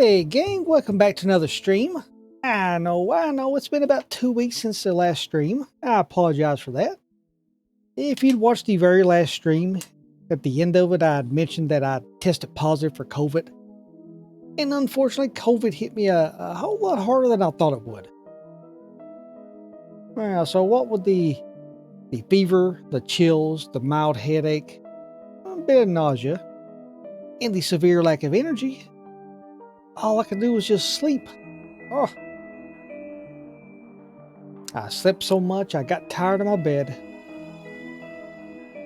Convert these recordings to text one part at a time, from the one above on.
Hey gang, welcome back to another stream. I know, it's been about 2 weeks since the last stream. I apologize for that. If you'd watched the very last stream, at the end of it, I'd mentioned that I tested positive for COVID. And unfortunately, COVID hit me a whole lot harder than I thought it would. So what with the fever, the chills, the mild headache, a bit of nausea, and the severe lack of energy, all I could do was just sleep. Oh, I slept so much, I got tired of my bed.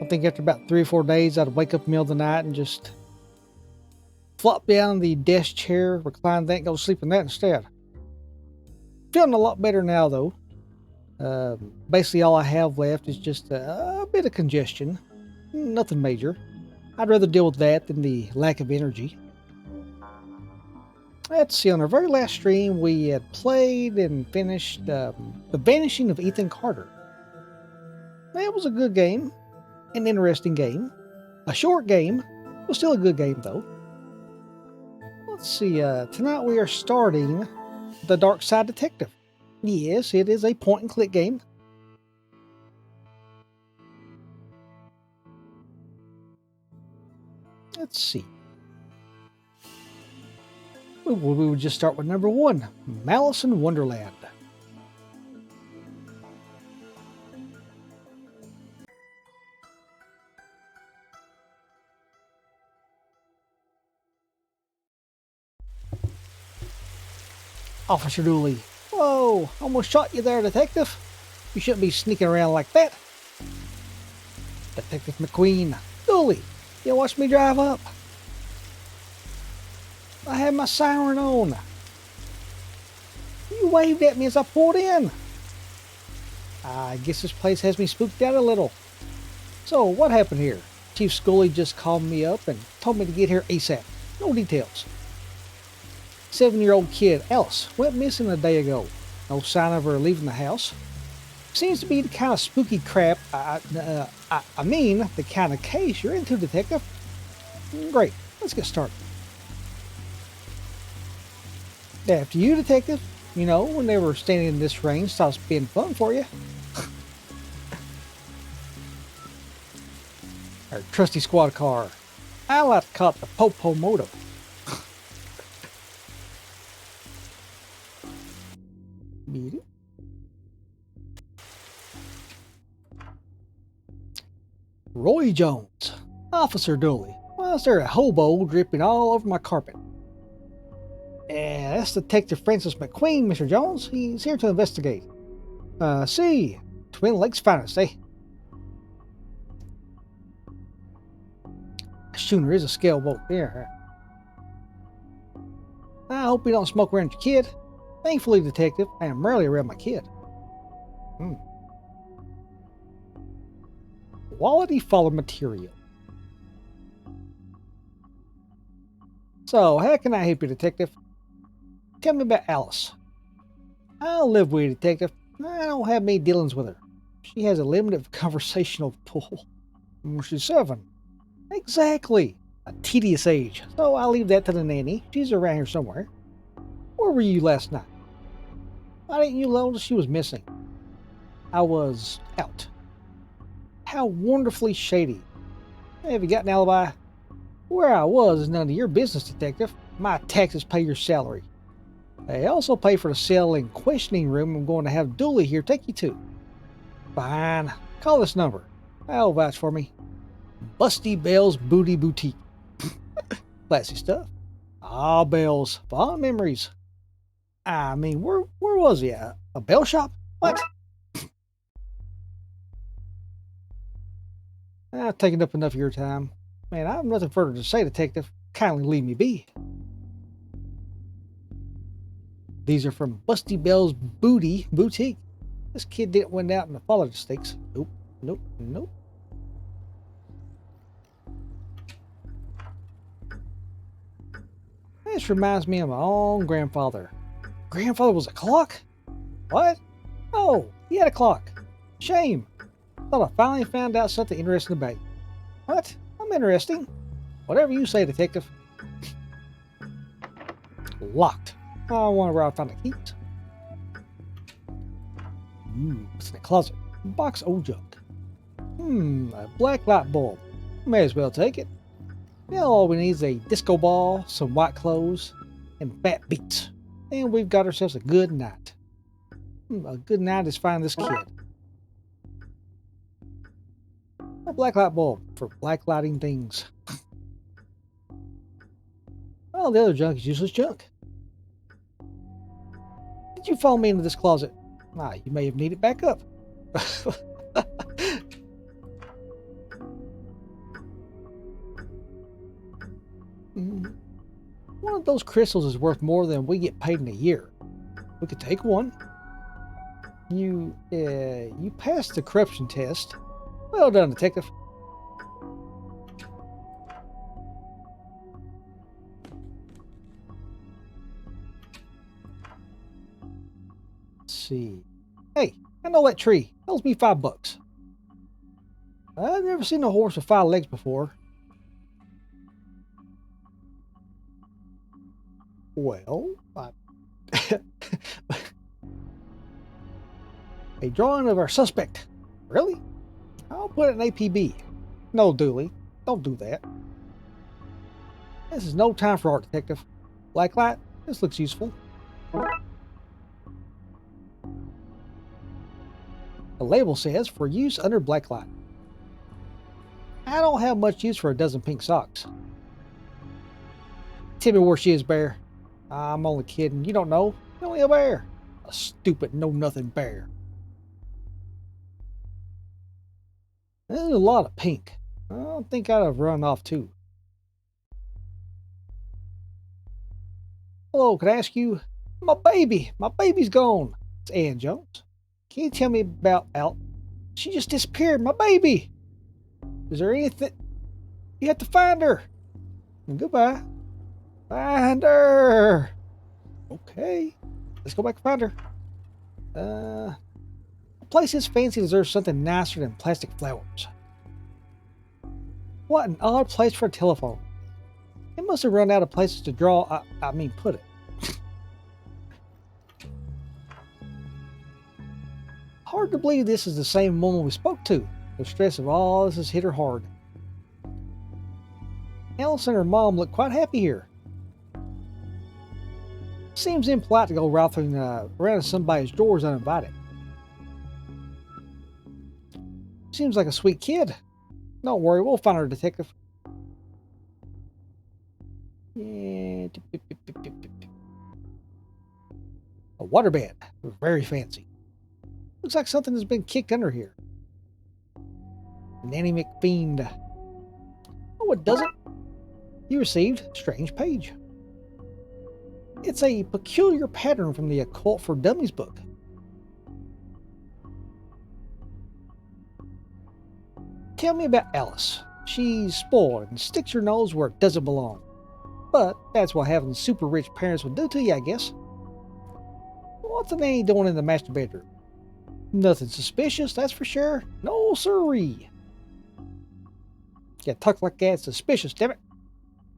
I think after about 3 or 4 days, I'd wake up in the middle of the night and just flop down the desk chair, recline that, and go to sleep in that instead. Feeling a lot better now, though. Basically, all I have left is just a bit of congestion. Nothing major. I'd rather deal with that than the lack of energy. Let's see, on our very last stream, we had played and finished The Vanishing of Ethan Carter. It was a good game, an interesting game, a short game, but still a good game, though. Let's see, tonight we are starting the Darkside Detective. Yes, it is a point-and-click game. Let's see. We would just start with number 1, Malice in Wonderland. Officer Dooley. Whoa, almost shot you there, Detective. You shouldn't be sneaking around like that. Detective McQueen. Dooley, you watch me drive up. I had my siren on. You waved at me as I pulled in. I guess this place has me spooked out a little. So, what happened here? Chief Scully just called me up and told me to get here ASAP. No details. 7-year-old kid, Alice, went missing a day ago. No sign of her leaving the house. Seems to be the kind of spooky crap, the kind of case you're into, Detective. Great, let's get started. After you, Detective. You know, whenever standing in this range stops being fun for you. Our trusty squad car. I like to call it the Popo Moto. Roy Jones. Officer Dooley. Why is there a hobo dripping all over my carpet? That's Detective Francis McQueen, Mr. Jones. He's here to investigate. See, Twin Lakes finest, eh? Schooner is a scale boat there. I hope you don't smoke around your kid. Thankfully, Detective, I am rarely around my kid. Quality follower material. So, how can I help you, Detective? Tell me about Alice. I'll live with you, Detective. I don't have many dealings with her. She has a limited conversational pool. She's 7. Exactly. A tedious age. So I'll leave that to the nanny. She's around here somewhere. Where were you last night? Why didn't you know she was missing? I was out. How wonderfully shady. Have you got an alibi? Where I was is none of your business, Detective. My taxes pay your salary. They also pay for the cell and questioning room I'm going to have Dooley here take you to. Fine. Call this number. I'll vouch for me. Busty Bell's Booty Boutique. Classy stuff. Ah, Bells. Fond memories. I mean, where was he? A bell shop? What? I've taken up enough of your time. Man, I have nothing further to say, Detective. Kindly leave me be. These are from Busty Bell's Booty Boutique. This kid didn't win out in the follow stakes. Nope. This reminds me of my own grandfather. Grandfather was a clock? What? Oh, he had a clock. Shame. Thought I finally found out something interesting about you. What? I'm interesting. Whatever you say, Detective. Locked. I wonder where I found the keys. What's in the closet? Box old junk. A black light bulb. May as well take it. Now all we need is a disco ball, some white clothes, and fat beats. And we've got ourselves a good night. A good night is finding this kid. A black light bulb for black lighting things. All the other junk is useless junk. Did you follow me into this closet? You may have needed backup. One of those crystals is worth more than we get paid in a year. We could take one. You passed the corruption test. Well done, detective. Let's see. Hey, I know that tree. That owes me $5. I've never seen a horse with 5 legs before. Well, a drawing of our suspect. Really? I'll put it in APB. No, Dooley. Don't do that. This is no time for art, detective. Blacklight, this looks useful. The label says for use under blacklight. I don't have much use for a dozen pink socks. Tell me where she is, Bear. I'm only kidding. You don't know. You're only a bear. A stupid know-nothing bear. There's a lot of pink. I don't think I'd have run off too. Hello, can I ask you? My baby! My baby's gone. It's Ann Jones. Can you tell me about Al? She just disappeared. My baby! Is there anything? You have to find her. And goodbye. Find her! Okay. Let's go back and find her. A place this fancy deserves something nicer than plastic flowers. What an odd place for a telephone. It must have run out of places to draw, put it. Hard to believe this is the same woman we spoke to. The stress of all this has hit her hard. Alice and her mom look quite happy here. Seems impolite to go ralphing around somebody's doors uninvited. Seems like a sweet kid. Don't worry, we'll find her, detective. Yeah. A waterbed. Very fancy. Looks like something has been kicked under here. Nanny McFiend. Oh, it doesn't. You received strange page. It's a peculiar pattern from the Occult for Dummies book. Tell me about Alice. She's spoiled and sticks her nose where it doesn't belong. But that's what having super rich parents will do to you, I guess. What's the nanny doing in the master bedroom? Nothing suspicious, that's for sure. No siree. Yeah, talk like that, suspicious, damn it.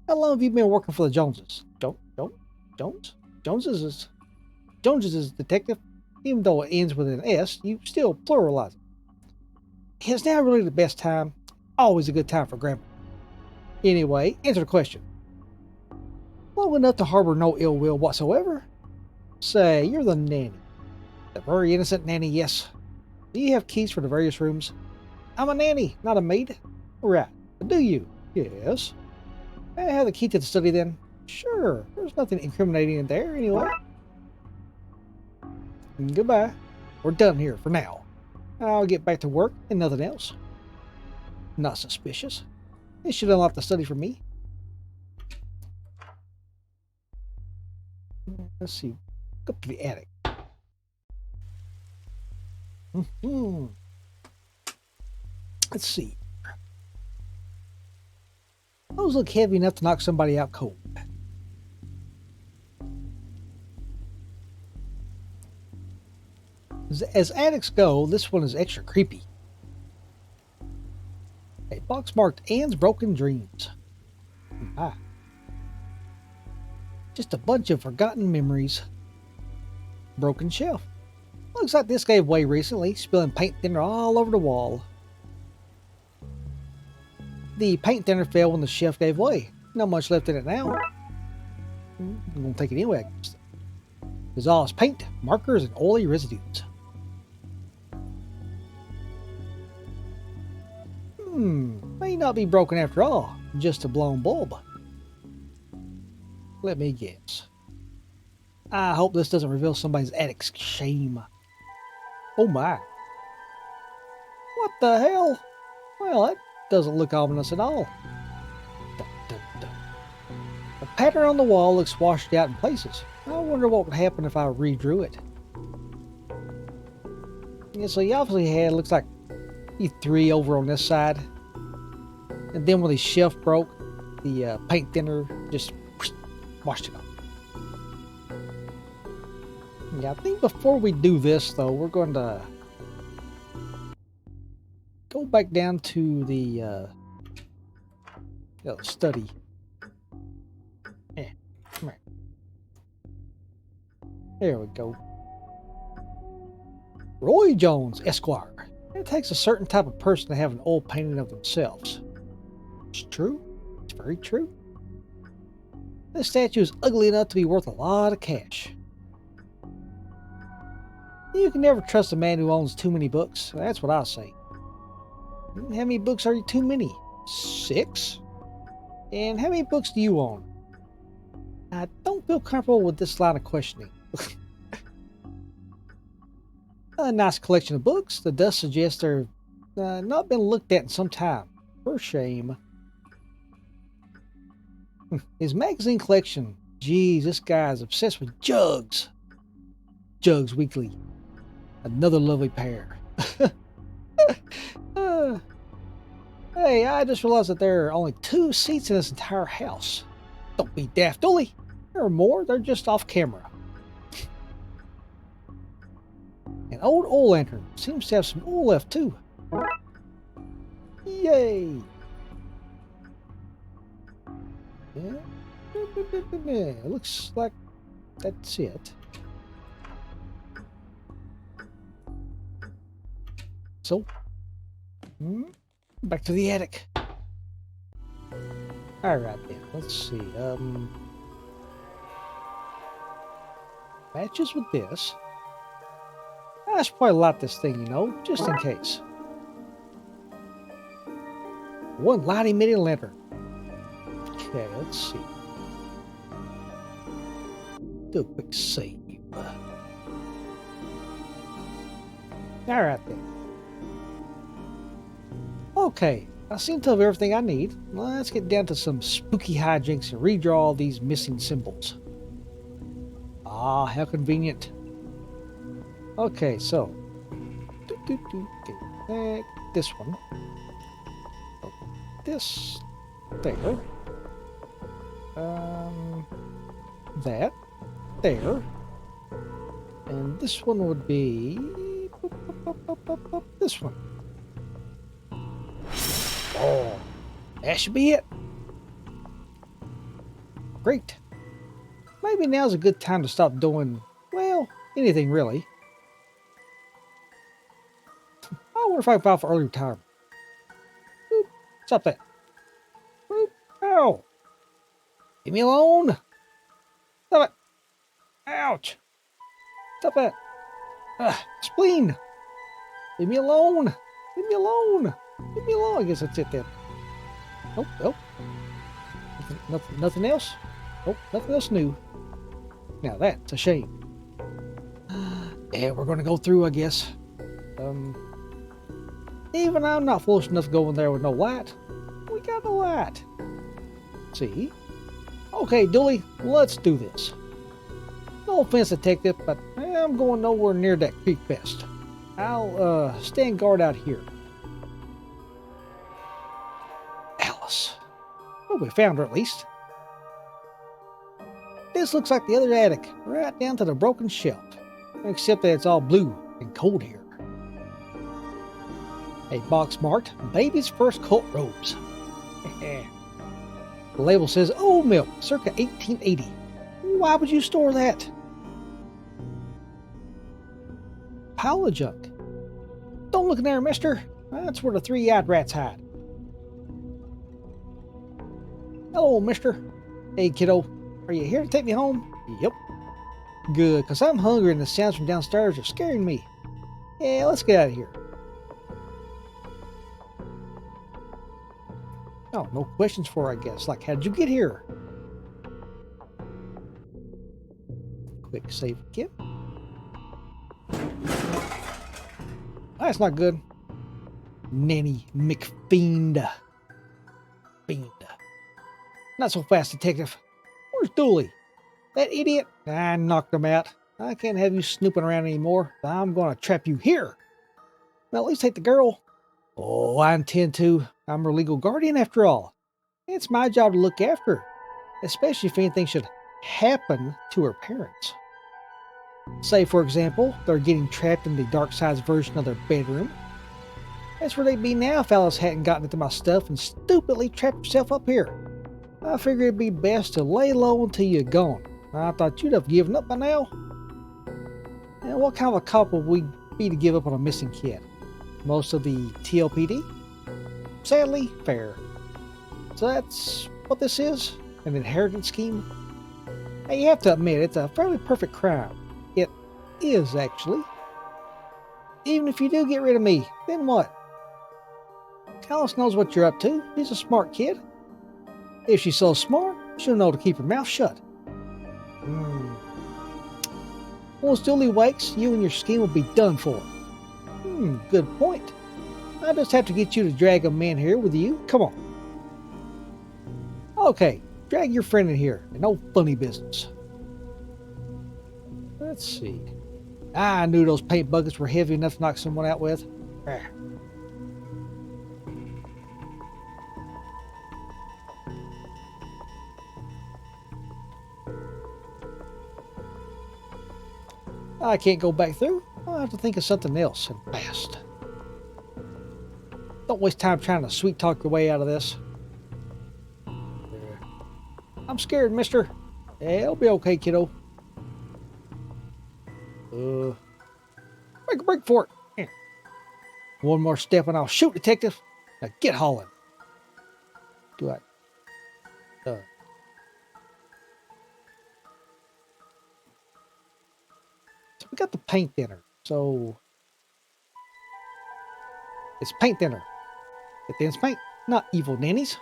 How long have you been working for the Joneses? Joneses is detective. Even though it ends with an S, you still pluralize it. Is now really the best time? Always a good time for grammar. Anyway, answer the question. Long enough to harbor no ill will whatsoever? Say, you're the nanny. The very innocent nanny, yes. Do you have keys for the various rooms? I'm a nanny, not a maid. Right. Do you? Yes. I have the key to the study then. Sure. There's nothing incriminating in there anyway. And goodbye. We're done here for now. I'll get back to work and nothing else. Not suspicious. They should unlock the study for me. Let's see. Go up to the attic. Let's see. Those look heavy enough to knock somebody out cold. As attics go, this one is extra creepy. A box marked Anne's Broken Dreams. Just a bunch of forgotten memories. Broken shelf. Looks like this gave way recently, spilling paint thinner all over the wall. The paint thinner fell when the shelf gave way. Not much left in it now. I'm gonna take it anyway. There's all its paint, markers, and oily residues. May not be broken after all. Just a blown bulb. Let me guess. I hope this doesn't reveal somebody's attic shame. Oh my. What the hell? Well, that doesn't look ominous at all. Dun, dun, dun. The pattern on the wall looks washed out in places. I wonder what would happen if I redrew it. Yeah, so he obviously had, looks like he 3 over on this side. And then when the shelf broke, the paint thinner just washed it off. Yeah, I think before we do this, though, we're going to go back down to the study. Yeah, come here. There we go. Roy Jones, Esquire. It takes a certain type of person to have an oil painting of themselves. It's true. It's very true. This statue is ugly enough to be worth a lot of cash. You can never trust a man who owns too many books. That's what I say. How many books are you too many? 6? And how many books do you own? I don't feel comfortable with this line of questioning. A nice collection of books. The dust suggests they've not been looked at in some time. For shame. His magazine collection. Geez, this guy is obsessed with Jugs. Jugs Weekly. Another lovely pair. Hey, I just realized that there are only 2 seats in this entire house. Don't be daft, Dooley. There are more. They're just off camera. An old oil lantern. Seems to have some oil left, too. Yay! Yeah. Looks like that's it. So, back to the attic. Alright then, let's see. Matches with this. I should probably light this thing, just in case. One light emitting lantern. Okay, let's see. Do a quick save. Alright then. Okay, I seem to have everything I need. Let's get down to some spooky hijinks and redraw all these missing symbols. Ah, how convenient. Okay, so. Back this one. This. There. That. There. And this one would be. This one. Oh, that should be it. Great. Maybe now's a good time to stop doing, well, anything really. I wonder if I can file for early retirement. Boop. Stop that. Boop. Ow. Leave me alone. Stop it. Ouch. Stop that. Spleen. Leave me alone. Leave me alone. Leave me alone. I guess that's it then. Nope. Nope. Nothing else? Nope. Nothing else new. Now that's a shame. Yeah, we're going to go through, I guess. Even I'm not foolish enough to go in there with no light. We got no light. See? Okay, Dooley, let's do this. No offense, Detective, but I'm going nowhere near that creek fest. I'll stand guard out here. Alice. Well, we found her at least. This looks like the other attic, right down to the broken shelf. Except that it's all blue and cold here. A box marked Baby's First Cult Robes. The label says old milk, circa 1880. Why would you store that? Pile of junk. Don't look in there, mister. That's where the three-eyed rats hide. Hello, mister. Hey, kiddo. Are you here to take me home? Yep. Good, because I'm hungry and the sounds from downstairs are scaring me. Yeah, let's get out of here. Oh, no questions for her, I guess. Like, how did you get here? Quick save again. That's not good. Nanny McFiend. Fiend. Not so fast, detective. Where's Dooley? That idiot? I knocked him out. I can't have you snooping around anymore. I'm going to trap you here. Now, at least take the girl. Oh, I intend to. I'm her legal guardian after all. It's my job to look after her, especially if anything should happen to her parents. Say, for example, they're getting trapped in the Darkside's version of their bedroom. That's where they'd be now if Alice hadn't gotten into my stuff and stupidly trapped herself up here. I figured it'd be best to lay low until you're gone. I thought you'd have given up by now. And what kind of a cop would we be to give up on a missing kid? Most of the TLPD? Sadly, fair. So that's what this is? An inheritance scheme? Hey, you have to admit, it's a fairly perfect crime. It is, actually. Even if you do get rid of me, then what? Alice knows what you're up to. She's a smart kid. If she's so smart, she'll know to keep her mouth shut. Once Dooley wakes, you and your scheme will be done for. Good point. I just have to get you to drag a man here with you. Come on. Okay, drag your friend in here. And no funny business. Let's see. I knew those paint buckets were heavy enough to knock someone out with. I can't go back through. I'll have to think of something else and fast. Don't waste time trying to sweet talk your way out of this. I'm scared, mister. Yeah, it'll be okay, kiddo. Make a break for it. Here. One more step and I'll shoot, detective. Now get hauling. Do I? So we got the paint thinner. So it's paint thinner. It thins paint, not evil nannies.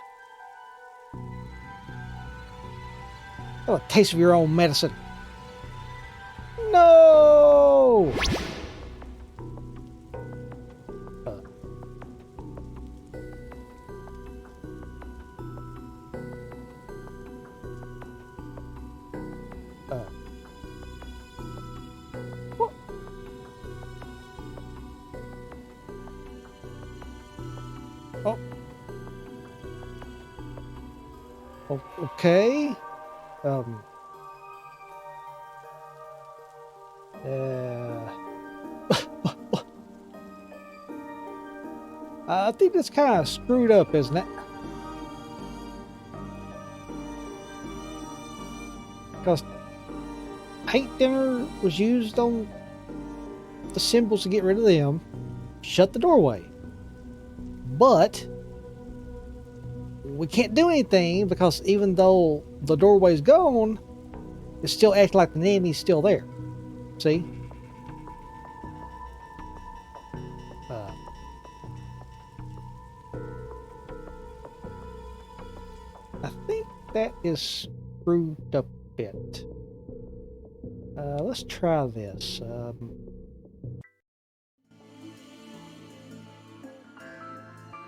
Have a taste of your own medicine. No! What? Oh. Okay. Uh, I think that's kind of screwed up, isn't it? Because paint thinner was used on the symbols to get rid of them. Shut the doorway. But we can't do anything because even though the doorway's gone, it's still acting like the nanny's still there. See? I think that is screwed up a bit. Let's try this.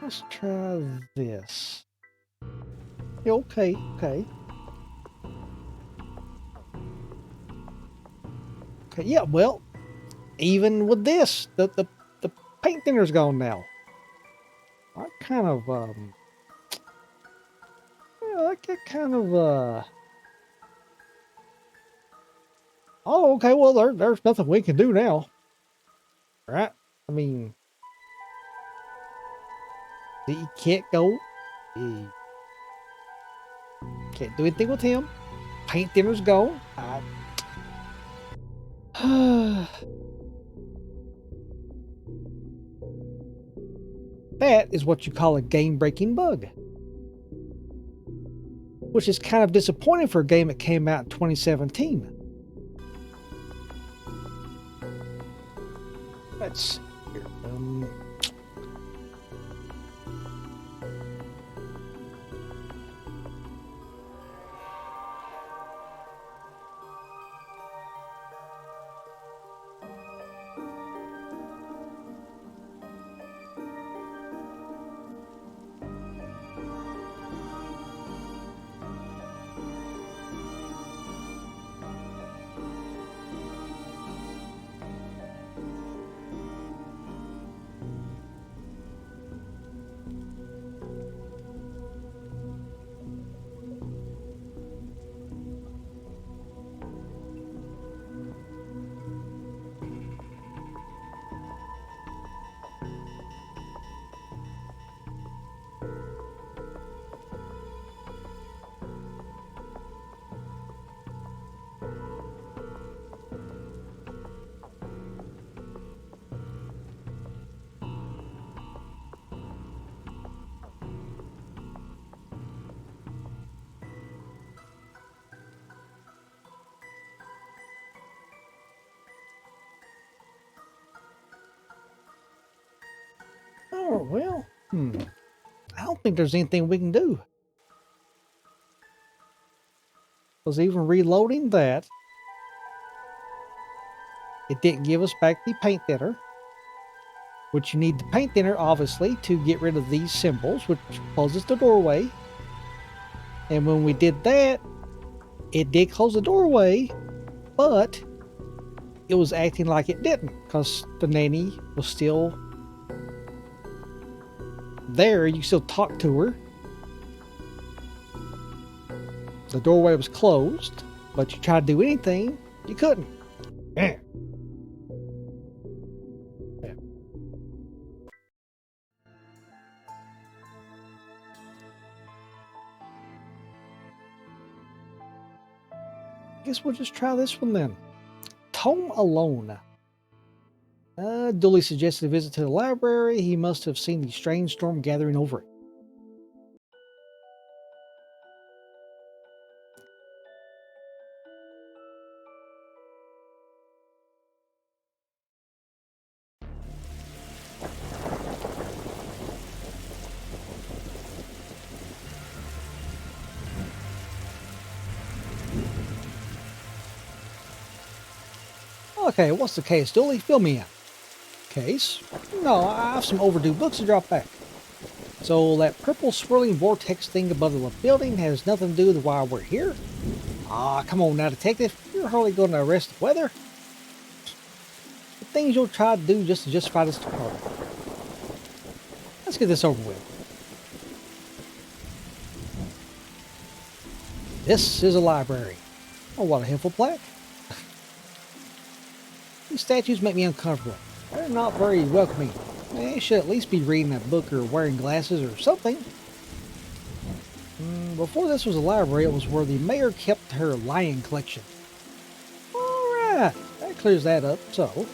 Let's try this. Yeah, okay. Okay, yeah, well, even with this, the paint thinner's gone now. I kind of, yeah, I get kind of, oh, okay, well, there's nothing we can do now. Right? I mean, he can't go. He can't do anything with him. Paint thinner's gone. That is what you call a game-breaking bug. Which is kind of disappointing for a game that came out in 2017. Let's here. Oh, well, I don't think there's anything we can do. Because even reloading that, it didn't give us back the paint thinner. Which you need the paint thinner, obviously, to get rid of these symbols, which closes the doorway. And when we did that, it did close the doorway, but it was acting like it didn't, because the nanny was still there. You still talk to her. The doorway was closed, but you tried to do anything, you couldn't. Yeah. Guess we'll just try this one then. Tome Alone. Dooley suggested a visit to the library. He must have seen the strange storm gathering over it. Okay, what's the case, Dooley? Fill me in. Case? No, I have some overdue books to drop back. So that purple swirling vortex thing above the building has nothing to do with why we're here? Ah, come on now, detective. You're hardly going to arrest the weather. The things you'll try to do just to justify this department. Let's get this over with. This is a library. Oh, what a helpful plaque. These statues make me uncomfortable. They're not very welcoming. They should at least be reading a book or wearing glasses or something. Before this was a library, it was where the mayor kept her lion collection. Alright, that clears that up. So,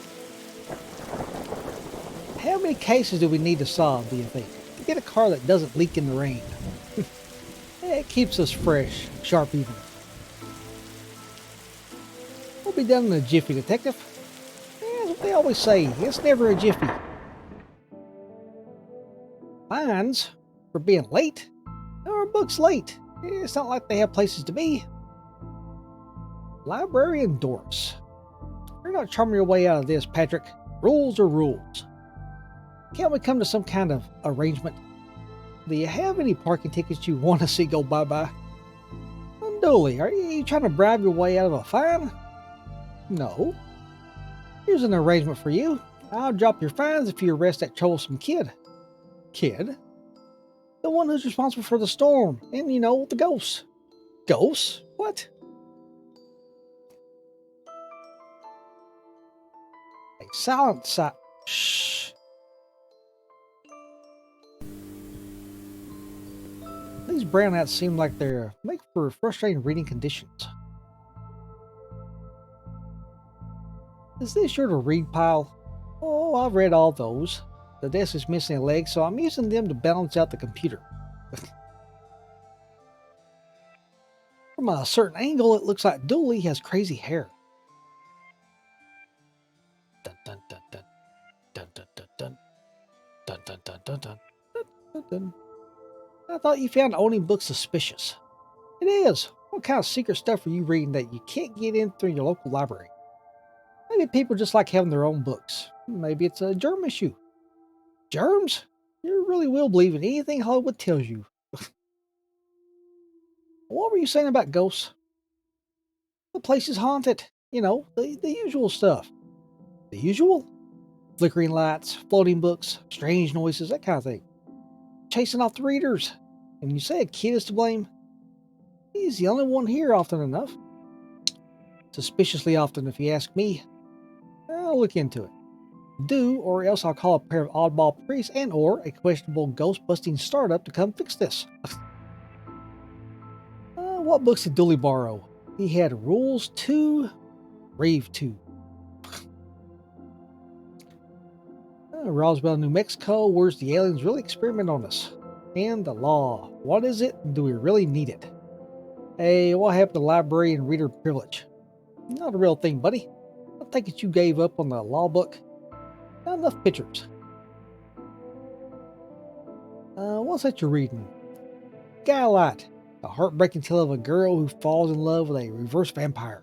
how many cases do we need to solve, do you think? To get a car that doesn't leak in the rain. It keeps us fresh, sharp even. We'll be done in a jiffy, detective. That's what they always say. It's never a jiffy. Fines for being late? Our book's late. It's not like they have places to be. Librarian Doris. You're not charming your way out of this, Patrick. Rules are rules. Can't we come to some kind of arrangement? Do you have any parking tickets you want to see go bye-bye? Dooley, are you trying to bribe your way out of a fine? No. Here's an arrangement for you. I'll drop your fines if you arrest that troublesome kid. Kid? The one who's responsible for the storm and, the ghosts. Ghosts? What? A silent shh. These brownouts seem like they're make for frustrating reading conditions. Is this your to read pile? Oh, I've read all those. The desk is missing a leg, so I'm using them to balance out the computer. From a certain angle, it looks like Dooley has crazy hair. Dun dun dun dun dun dun dun dun dun dun dun dun dun dun dun. I thought you found owning books suspicious. It is. What kind of secret stuff are you reading that you can't get in through your local library? Maybe people just like having their own books. Maybe it's a germ issue. Germs? You really will believe in anything Hollywood tells you. What were you saying about ghosts? The place is haunted. You know, the usual stuff. The usual? Flickering lights, floating books, strange noises, that kind of thing. Chasing off the readers. And you say a kid is to blame? He's the only one here often enough. Suspiciously often, if you ask me. I'll look into it. Do, or else I'll call a pair of oddball priests and or a questionable ghost-busting startup to come fix this. What books did Dooley borrow? He had Rules 2, Rave 2. Roswell, New Mexico, where's the aliens really experiment on us? And the law. What is it? And do we really need it? Hey, what happened to library and reader privilege? Not a real thing, buddy. I think that you gave up on the law book. Not enough pictures. What's that you're reading? Skylight. A heartbreaking tale of a girl who falls in love with a reverse vampire.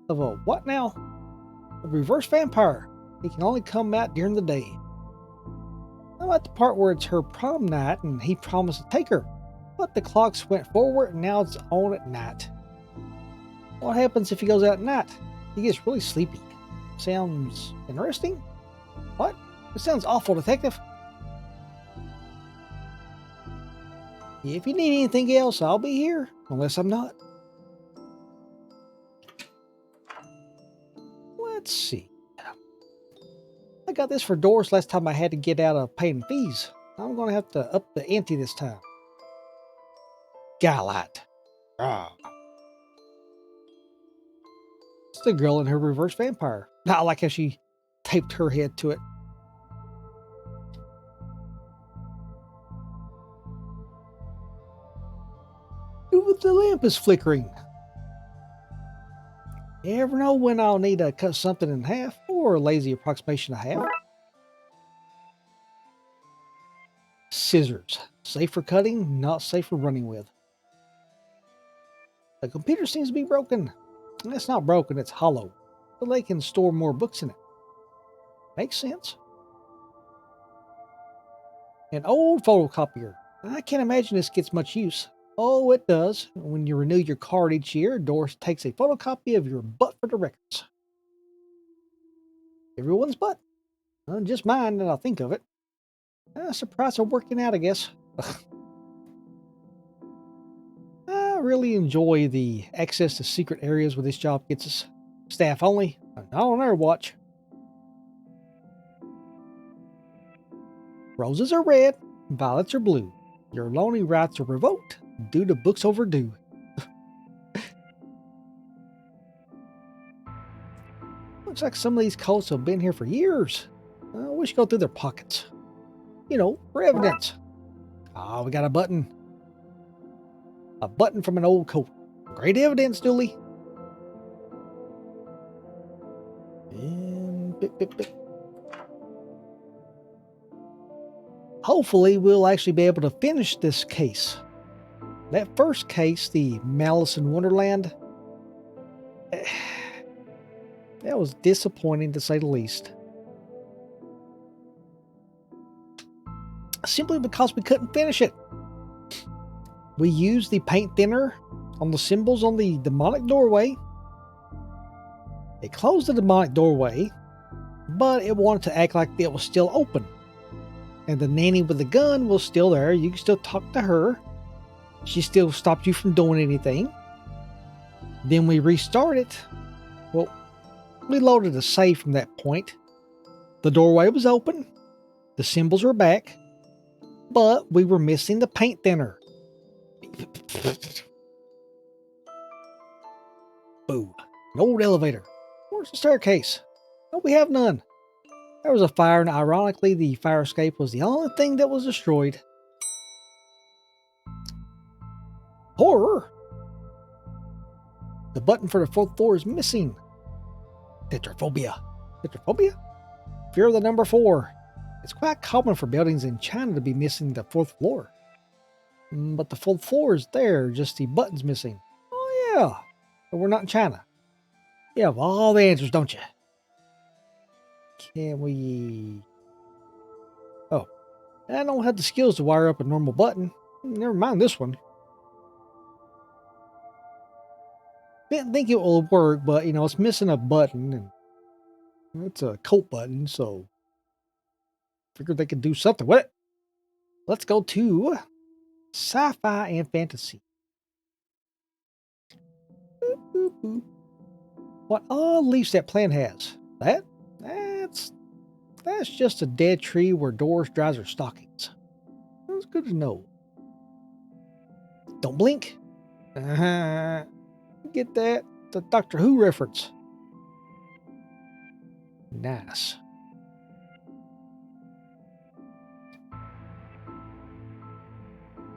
Of a what now? A reverse vampire. He can only come out during the day. I'm at the part where it's her prom night and he promised to take her, but the clocks went forward and now it's on at night. What happens if he goes out at night? He gets really sleepy. Sounds interesting? What? It sounds awful, detective. If you need anything else, I'll be here, unless I'm not. Let's see. I got this for Doris last time I had to get out of paying fees. I'm going to have to up the ante this time. Skylight. Ah. It's the girl in her reverse vampire. I like how she taped her head to it. The lamp is flickering. You ever know when I'll need to cut something in half, or a lazy approximation of half? Scissors. Safe for cutting, not safe for running with. The computer seems to be broken. It's not broken, it's hollow. But they can store more books in it. Makes sense. An old photocopier. I can't imagine this gets much use. Oh, it does. When you renew your card each year, Doris takes a photocopy of your butt for the records. Everyone's butt. Just mine, that I think of it. Surprise are working out, I guess. I really enjoy the access to secret areas where this job gets us. Staff only, not on our watch. Roses are red, violets are blue. Your lonely rights are revoked due to books overdue. Looks like some of these cults have been here for years. We should go through their pockets. You know, for evidence. Ah, we got a button. A button from an old coat. Great evidence, Dooley. And bip, bip, bip. Hopefully, we'll actually be able to finish this case. That first case, the Malice in Wonderland, that was disappointing to say the least. Simply because we couldn't finish it. We used the paint thinner on the symbols on the demonic doorway. It closed the demonic doorway, but it wanted to act like it was still open. And the nanny with the gun was still there. You can still talk to her. She still stopped you from doing anything. Then we restarted. Well, we loaded a save from that point. The doorway was open. The symbols were back. But we were missing the paint thinner. Boom. An old elevator. Where's the staircase? No, we have none. There was a fire, and ironically, the fire escape was the only thing that was destroyed. Horror! The button for the fourth floor is missing. Tetraphobia. Tetraphobia? Fear of the number 4. It's quite common for buildings in China to be missing the fourth floor. But the fourth floor is there, just the button's missing. Oh yeah, but we're not in China. You have all the answers, don't you? Can we... Oh, I don't have the skills to wire up a normal button. Never mind this one. Didn't think it will work, but you know, it's missing a button, and it's a coat button, so figured they could do something with it. Let's go to sci-fi and fantasy. Boop, boop, boop. What odd leaves that plant has? That's just a dead tree where Doris dries her stockings. That's good to know. Don't blink. Get that? The Doctor Who reference. Nice.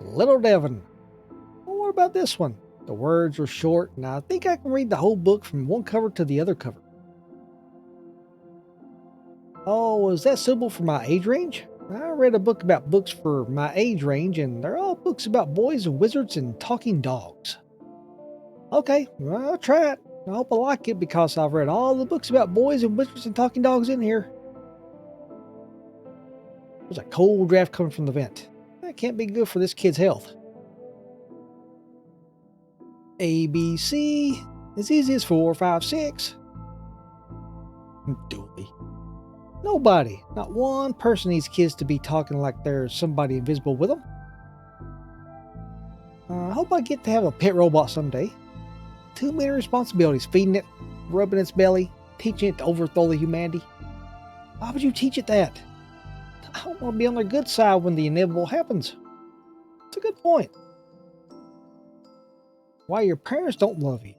Little Devon. Well, what about this one? The words are short, and I think I can read the whole book from one cover to the other cover. Oh, is that suitable for my age range? I read a book about books for my age range, and they're all books about boys and wizards and talking dogs. Okay, well, I'll try it. I hope I like it because I've read all the books about boys and wizards and talking dogs in here. There's a cold draft coming from the vent. That can't be good for this kid's health. A, B, C, as easy as 4, 5, 6. Dooley. Nobody, not one person needs kids to be talking like there's somebody invisible with them. I hope I get to have a pet robot someday. Too many responsibilities, feeding it, rubbing its belly, teaching it to overthrow the humanity. Why would you teach it that? I don't want to be on their good side when the inevitable happens. It's a good point. Why your parents don't love you.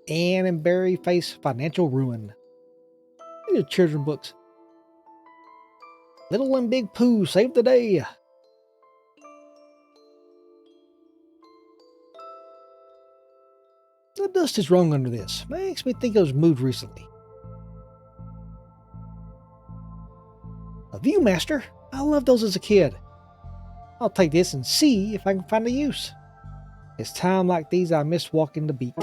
Anne and Barry face financial ruin. These are children's books. Little and Big Pooh saved the day. The dust is wrong under this. Makes me think I was moved recently. A Viewmaster? I loved those as a kid. I'll take this and see if I can find a use. It's time like these I miss walking the beat.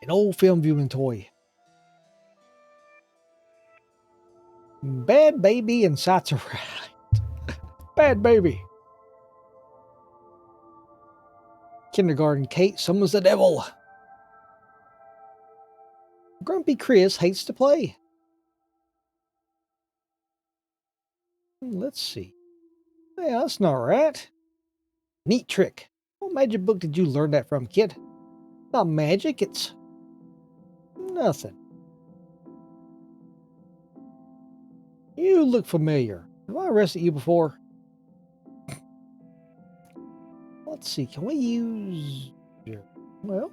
An old film viewing toy. Bad Baby and Sights Are Right. Bad Baby. Kindergarten Kate summons the devil. Grumpy Chris hates to play. Let's see. Yeah, that's not right. Neat trick. What magic book did you learn that from, kid? Not magic, it's nothing. You look familiar. Have I arrested you before? Let's see, can we use... Well...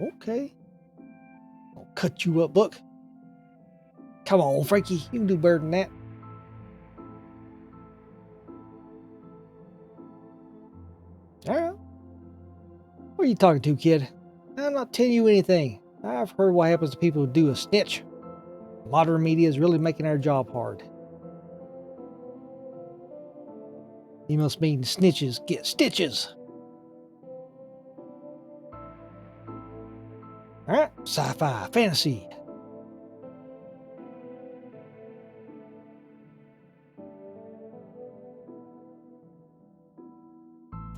Okay. I'll cut you up, book. Come on, Frankie. You can do better than that. Alright. What are you talking to, kid? I'm not telling you anything. I've heard what happens to people who do a snitch. Modern media is really making our job hard. You must mean snitches get stitches. Alright, sci-fi, fantasy.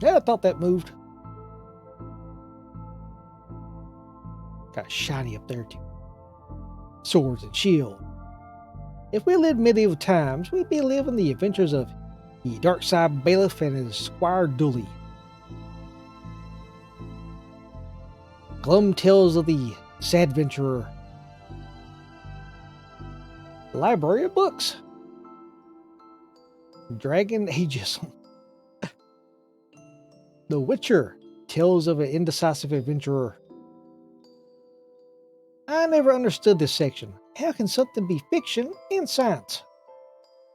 Yeah, I thought that moved. Got shiny up there too. Swords and shield. If we lived medieval times, we'd be living the adventures of the Darkside Bailiff and his Squire Dooley. Glum tales of the sad adventurer. Library of books. Dragon Ageism. The Witcher. Tales of an Indecisive Adventurer. I never understood this section. How can something be fiction and science?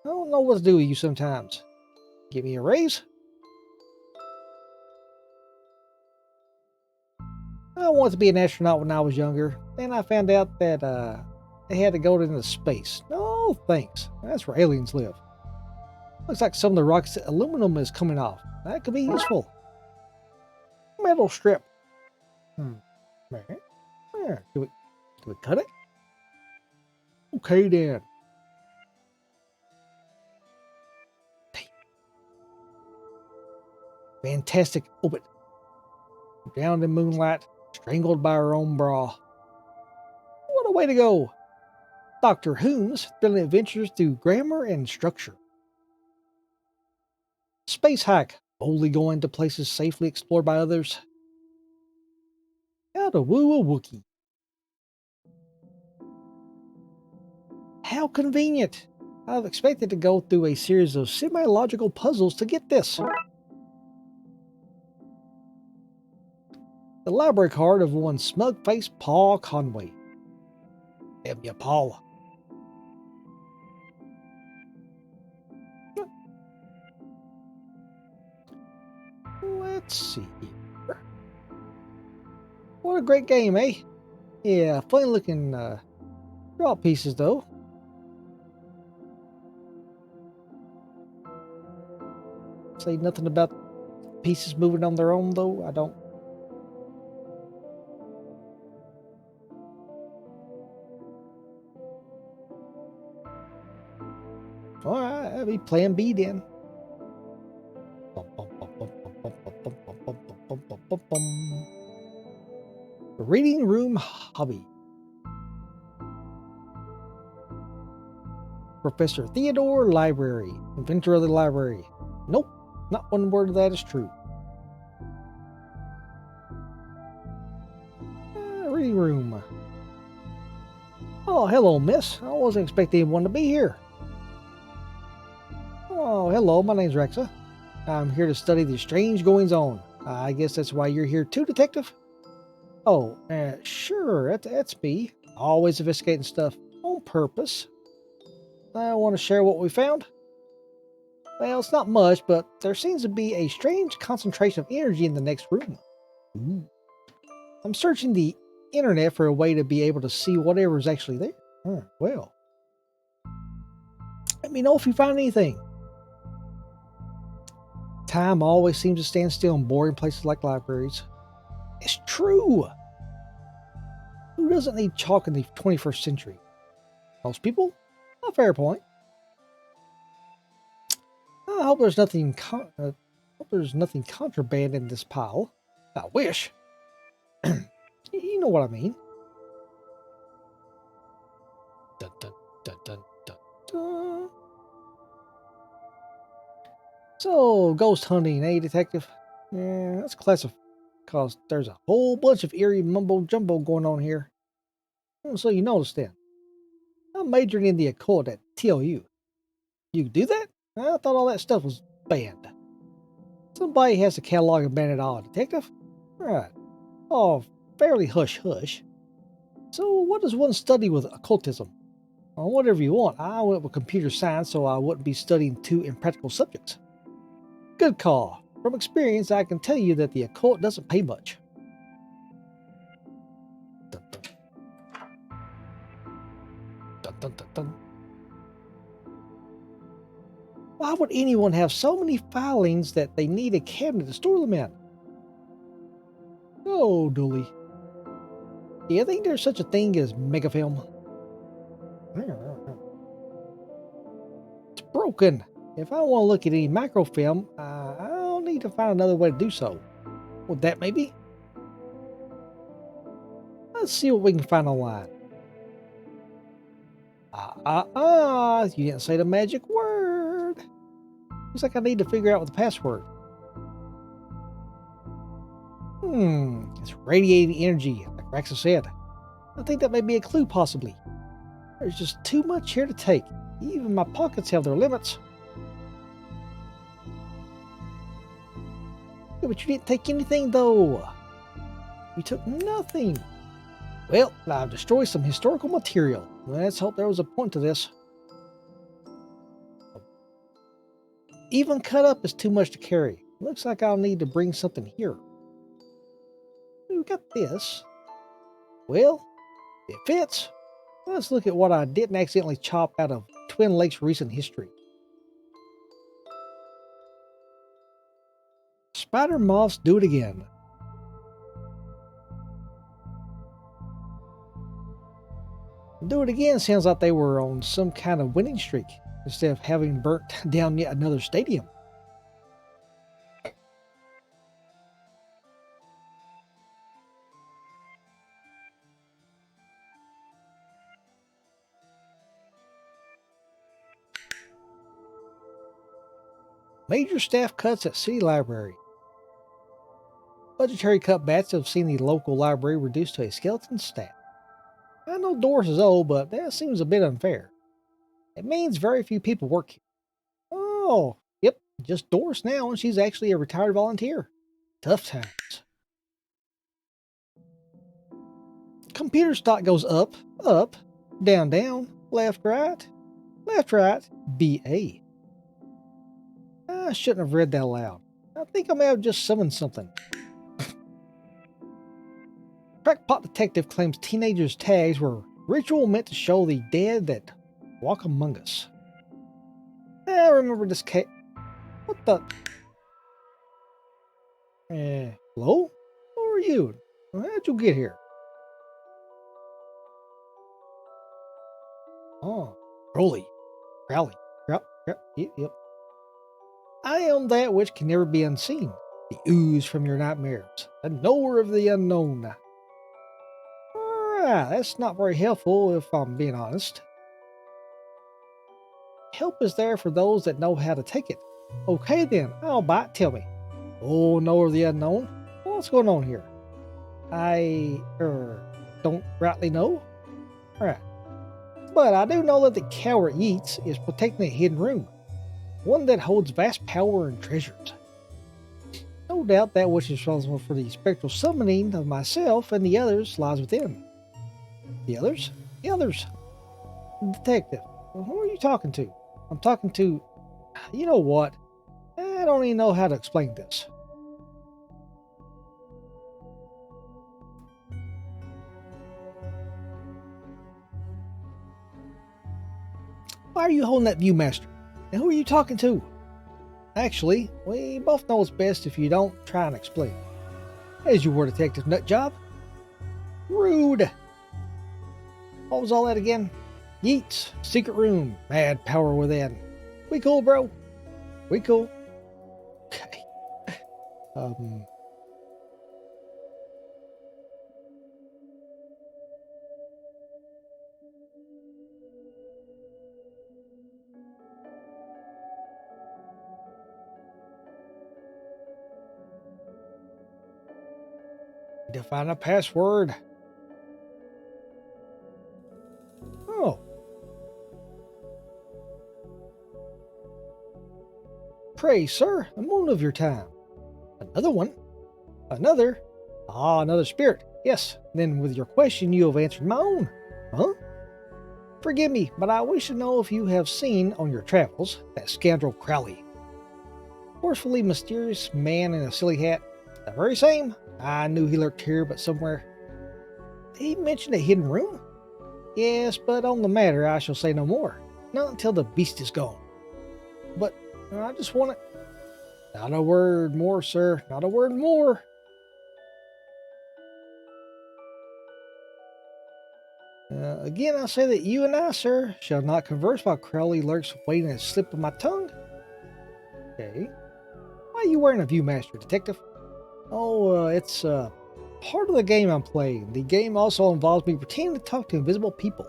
I don't know what to do with you sometimes. Give me a raise? I wanted to be an astronaut when I was younger. Then I found out that they had to go into space. No thanks. That's where aliens live. Looks like some of the rocket's aluminum is coming off. That could be useful. Metal strip. There. Do we cut it? Okay then. Fantastic orbit. Drowned in moonlight, strangled by her own bra. What a way to go! Dr. Who's thrilling adventures through grammar and structure. Space hike, boldly going to places safely explored by others. How to woo a Wookiee. How convenient! I've expected to go through a series of semi-logical puzzles to get this. The library card of one smug-faced Paul Conway. Damn ya, Paul. Let's see here. What a great game, eh? Yeah, funny looking draw pieces though. Say nothing about pieces moving on their own though. I don't. Alright, I'll be plan B then. Reading room hobby. Professor Theodore Library. Inventor of the library. Nope, not one word of that is true. Reading room. Oh, hello, miss. I wasn't expecting anyone to be here. Oh, hello, my name's Rexa. I'm here to study the strange goings-on. I guess that's why you're here too, detective? Oh, sure, that's me. Always investigating stuff on purpose. I want to share what we found. Well, it's not much, but there seems to be a strange concentration of energy in the next room. Ooh. I'm searching the internet for a way to be able to see whatever is actually there. Well, let me know if you find anything. Time always seems to stand still in boring places like libraries. It's true. Who doesn't need chalk in the 21st century? Most people? A fair point. I hope there's nothing contraband in this pile. I wish. You know what I mean. Dun, dun, dun, dun, dun, dun. So, ghost hunting, eh, detective? Yeah, that's classic, because there's a whole bunch of eerie mumbo-jumbo going on here. So you noticed then. I'm majoring in the occult at TLU. You do that? I thought all that stuff was banned. Somebody has to catalog and ban it all, detective. Right. Oh, fairly hush-hush. So what does one study with occultism? Well, whatever you want. I went with computer science so I wouldn't be studying two impractical subjects. Good call. From experience, I can tell you that the occult doesn't pay much. Dun, dun. Dun, dun, dun, dun. Why would anyone have so many filings that they need a cabinet to store them in? Oh, Dooley. Do you think there's such a thing as megafilm? It's broken. If I want to look at any microfilm, I'll need to find another way to do so. Would that maybe? Let's see what we can find online. You didn't say the magic word. Looks like I need to figure out what the password. It's radiating energy, like Raxa said. I think that may be a clue, possibly. There's just too much here to take. Even my pockets have their limits. but you didn't take anything, though. You took nothing. Well, I've destroyed some historical material. Let's hope there was a point to this. Even cut up is too much to carry. Looks like I'll need to bring something here. We got this. Well, it fits. Let's look at what I didn't accidentally chop out of Twin Lakes' recent history. Spider moths do it again. Do it again sounds like they were on some kind of winning streak instead of having burnt down yet another stadium. Major staff cuts at City Library. Budgetary cutbacks have seen the local library reduced to a skeleton staff. I know Doris is old, but that seems a bit unfair. It means very few people work here. Oh, yep, just Doris now, and she's actually a retired volunteer. Tough times. Computer stock goes up, up, down, down, left, right, BA. I shouldn't have read that aloud. I think I may have just summoned something. Crackpot Detective claims teenagers' tags were ritual meant to show the dead that walk among us. I remember this case. What the? Hello? Who are you? How'd you get here? Oh, Crowley. Crowley. Yep. I am that which can never be unseen. The ooze from your nightmares. The knower of the unknown. Alright, that's not very helpful if I'm being honest. Help is there for those that know how to take it. Okay then, I'll bite. Tell me. Oh, knower of the unknown? What's going on here? I, don't rightly know. Alright. But I do know that the coward Yeats is protecting a hidden room. One that holds vast power and treasures. No doubt that which is responsible for the spectral summoning of myself and the others lies within. The others? The others. Detective. Well, who are you talking to? I'm talking to... You know what? I don't even know how to explain this. Why are you holding that Viewmaster? And who are you talking to? Actually, we both know it's best if you don't try and explain. As you were, Detective Nutjob. Rude. What was all that again? Yeats, secret room, mad power within. We cool, bro? We cool? Okay. Define a password. Oh. Pray, sir, a moment of your time. Another one? Another? Ah, another spirit. Yes, then with your question you have answered my own. Huh? Forgive me, but I wish to know if you have seen on your travels that scoundrel Crowley. Forcefully mysterious man in a silly hat. The very same. I knew he lurked here, but somewhere. He mentioned a hidden room? Yes, but on the matter I shall say no more. Not until the beast is gone. But I just want it. Not a word more, sir. Not a word more. Again, I say that you and I, sir, shall not converse while Crowley lurks waiting a slip of my tongue. Okay. Why are you wearing a Viewmaster, Detective? Oh, it's part of the game I'm playing. The game also involves me pretending to talk to invisible people.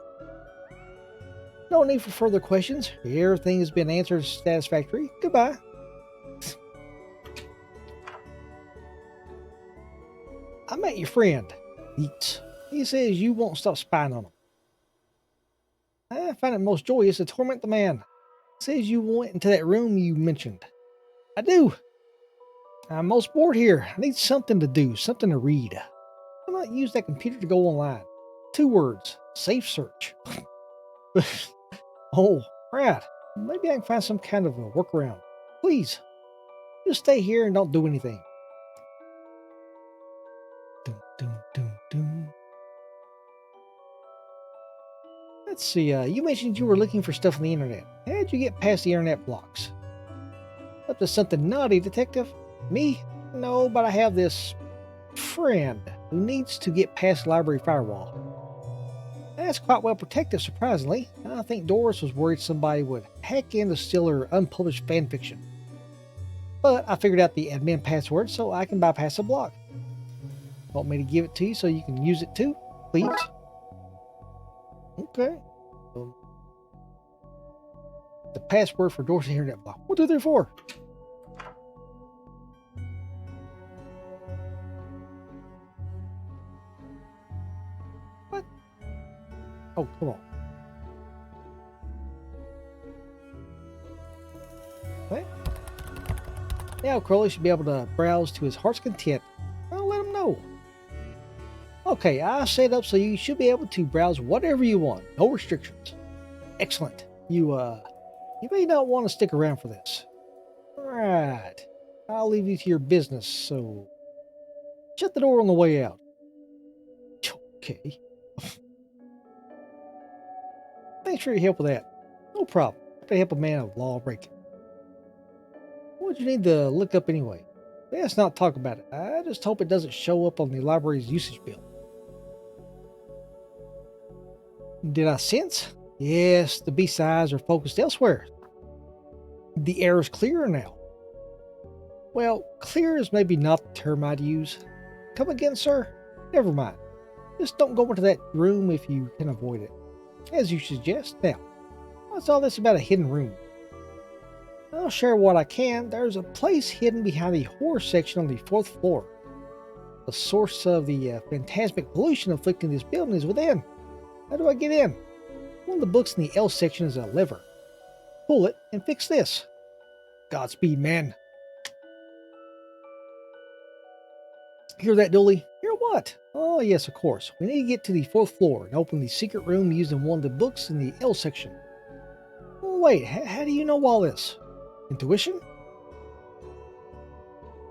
No need for further questions. Everything has been answered satisfactory. Goodbye. I met your friend, Yeats. He says you won't stop spying on him. I find it most joyous to torment the man. He says you went into that room you mentioned. I do. I'm most bored here. I need something to do, something to read. Why not use that computer to go online? 2 words. Safe search. Oh, right. Maybe I can find some kind of a workaround. Please, just stay here and don't do anything. Dun, dun, dun, dun. Let's see, you mentioned you were looking for stuff on the internet. How'd you get past the internet blocks? Up to something naughty, detective? Me? No, but I have this friend who needs to get past the library firewall. That's quite well protected, surprisingly. I think Doris was worried somebody would hack in to steal her unpublished fanfiction. But I figured out the admin password so I can bypass the block. Want me to give it to you so you can use it too? Please? Okay. Um, the password for Doris' internet block. 1, 2, 3, 4. What? Oh, come on. What? Now Crowley should be able to browse to his heart's content. I'll let him know. Okay, I set up so you should be able to browse whatever you want. No restrictions. Excellent. You may not want to stick around for this. Alright. I'll leave you to your business, so shut the door on the way out. Okay. Thanks for your help with that. No problem. To help a man of law breaking. What'd you need to look up anyway? Let's not talk about it. I just hope it doesn't show up on the library's usage bill. Did I sense? Yes, the beast's eyes are focused elsewhere. The air is clearer now. Well, clear is maybe not the term I'd use. Come again, sir? Never mind. Just don't go into that room if you can avoid it. As you suggest. Now, what's all this about a hidden room? I'll share what I can. There's a place hidden behind the horror section on the 4th floor. The source of the phantasmic pollution afflicting this building is within. How do I get in? One of the books in the L section is a lever. Pull it and fix this. Godspeed, man. Hear that, Dooley? Hear what? Oh, yes, of course. We need to get to the 4th floor and open the secret room using one of the books in the L section. Oh, wait, how do you know all this? Intuition?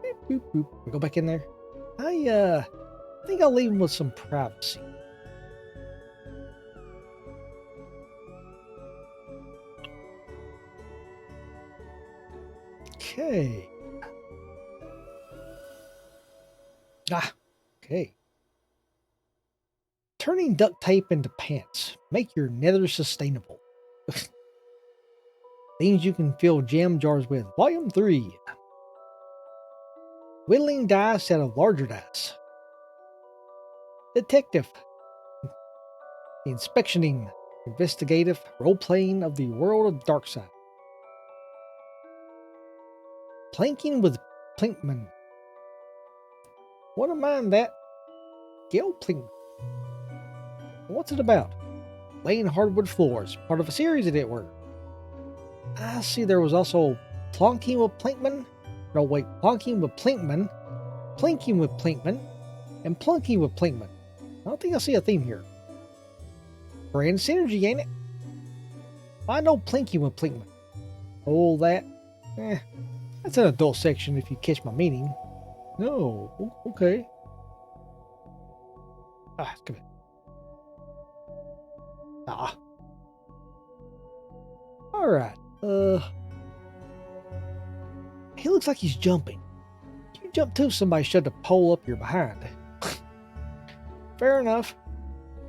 Boop, boop, boop. We go back in there. I think I'll leave him with some privacy. Okay. Okay. Turning duct tape into pants. Make your nether sustainable. Things you can fill jam jars with. Volume 3. Whittling dice out of larger dice. Detective. Inspectioning. Investigative role-playing of the world of Darkside. Planking with Plinkman. Wouldn't mind that. Gil Plinkman. What's it about? Laying hardwood floors. Part of a series, as it were. I see there was also plonking with Plinkman. No, wait. Plonking with Plinkman. Plinking with Plinkman. And plunking with Plinkman. I don't think I see a theme here. Brand synergy, ain't it? I know plinking with Plinkman. All that. That's an adult section if you catch my meaning. No. Okay. Come here. Alright. He looks like he's jumping. You jump too, somebody shoved a pole up your behind. Fair enough.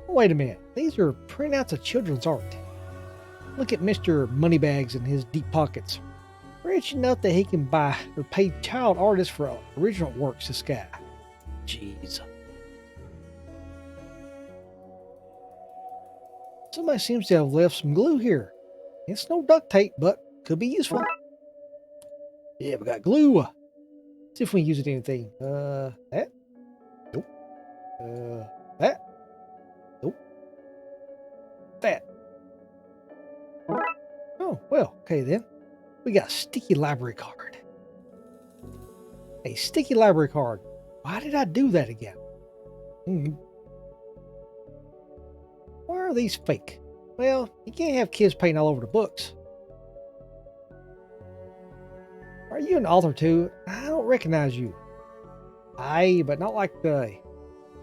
Wait a minute. These are printouts of children's art. Look at Mr. Moneybags in his deep pockets. Rich enough that he can buy or pay child artists for original works, this guy. Jeez. Somebody seems to have left some glue here. It's no duct tape, but could be useful. Yeah, we got glue. See if we can use it in anything. That? Nope. That? Nope. That. Oh, well, okay then. We got a sticky library card. A sticky library card. Why did I do that again? Hmm. Why are these fake? Well, you can't have kids painting all over the books. Are you an author too? I don't recognize you. Aye, but not like the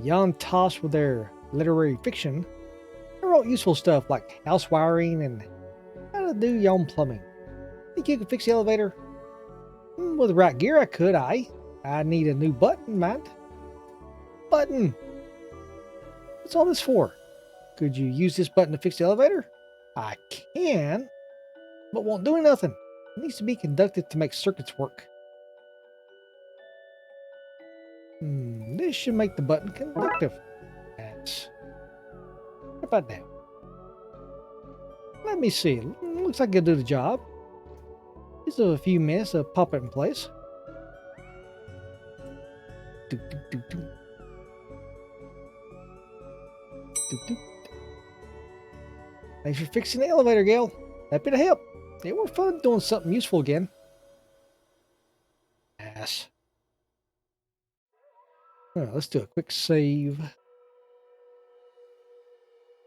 young toss with their literary fiction. I wrote useful stuff like house wiring and how to do your own plumbing. Think you could fix the elevator? With the right gear, I could. I need a new button, mind. Button. What's all this for? Could you use this button to fix the elevator? I can, but won't do nothing. It needs to be conducted to make circuits work. This should make the button conductive. Yes. What about that? Let me see. Looks like it'll do the job. Just a few minutes to pop it in place. Do, do, do, do. Do, do. Thanks for fixing the elevator, Gail. Happy to help. It were fun doing something useful again. Yes. Let's do a quick save.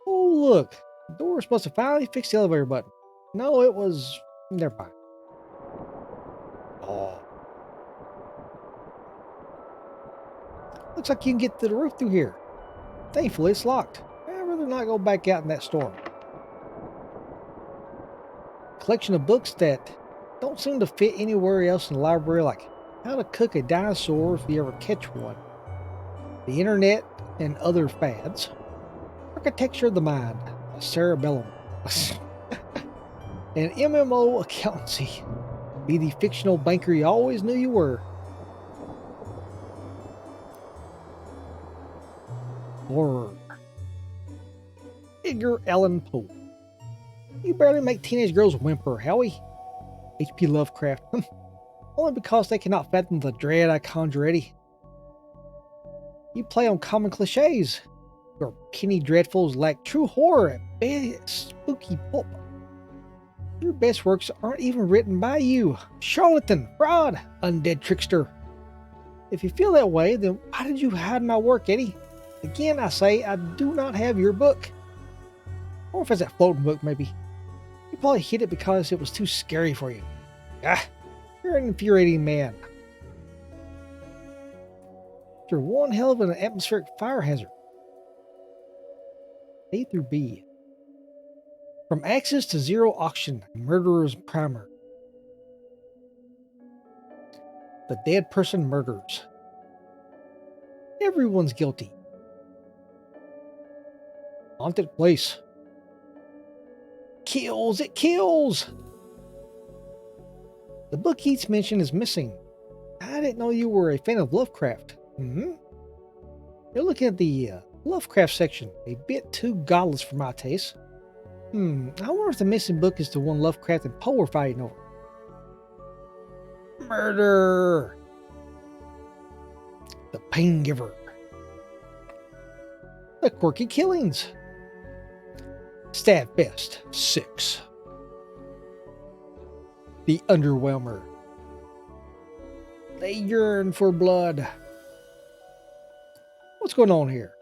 Oh, look. The door was supposed to finally fix the elevator button. No, it was... Never mind. Oh. Looks like you can get to the roof through here. Thankfully, it's locked. I'd rather not go back out in that storm. Collection of books that don't seem to fit anywhere else in the library, like how to cook a dinosaur if you ever catch one, the internet and other fads, architecture of the mind, a cerebellum, and MMO accountancy. Be the fictional banker you always knew you were. Horror. Edgar Allan Poe. You barely make teenage girls whimper, Howie. H.P. Lovecraft. Only because they cannot fathom the dread I conjure, Eddie. You play on common cliches. Your penny dreadfuls lack true horror at best spooky pulp. Your best works aren't even written by you. Charlatan, fraud, undead trickster. If you feel that way, then why did you hide my work, Eddie? Again, I say I do not have your book. Or if it's that floating book, maybe. You probably hid it because it was too scary for you. Ah, you're an infuriating man. You're one hell of an atmospheric fire hazard. A through B. From Axis to Zero Auction, Murderer's Primer. The Dead Person Murders. Everyone's guilty. Haunted Place. Kills, it kills! The book Eats mention is missing. I didn't know you were a fan of Lovecraft. You're looking at the Lovecraft section, a bit too godless for my taste. I wonder if the missing book is the one Lovecraft and Poe were fighting over. Murder! The Pain Giver. The Quirky Killings. Stab Fest 6. The Underwhelmer. They yearn for blood. What's going on here?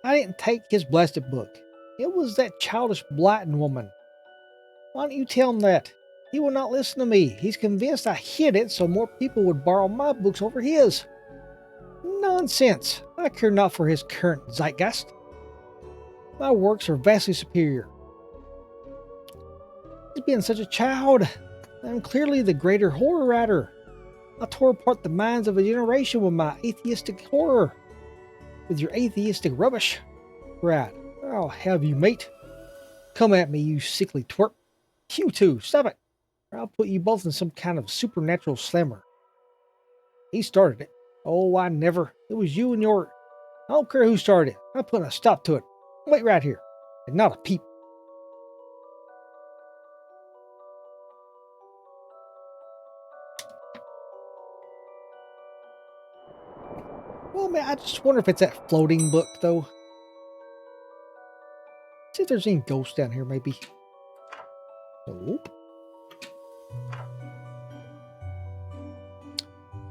I didn't take his blasted book. It was that childish Blyton woman. Why don't you tell him that? He will not listen to me. He's convinced I hid it so more people would borrow my books over his. Nonsense. I care not for his current zeitgeist. My works are vastly superior. He's been such a child. I'm clearly the greater horror writer. I tore apart the minds of a generation with my atheistic horror. With your atheistic rubbish. Right. I'll have you, mate. Come at me, you sickly twerp. You two, stop it. Or I'll put you both in some kind of supernatural slammer. He started it. Oh, I never. It was you and your... I don't care who started it. I'm putting a stop to it. Wait right here. And not a peep. Well, man, I just wonder if it's that floating book, though. See if there's any ghosts down here, maybe. Nope.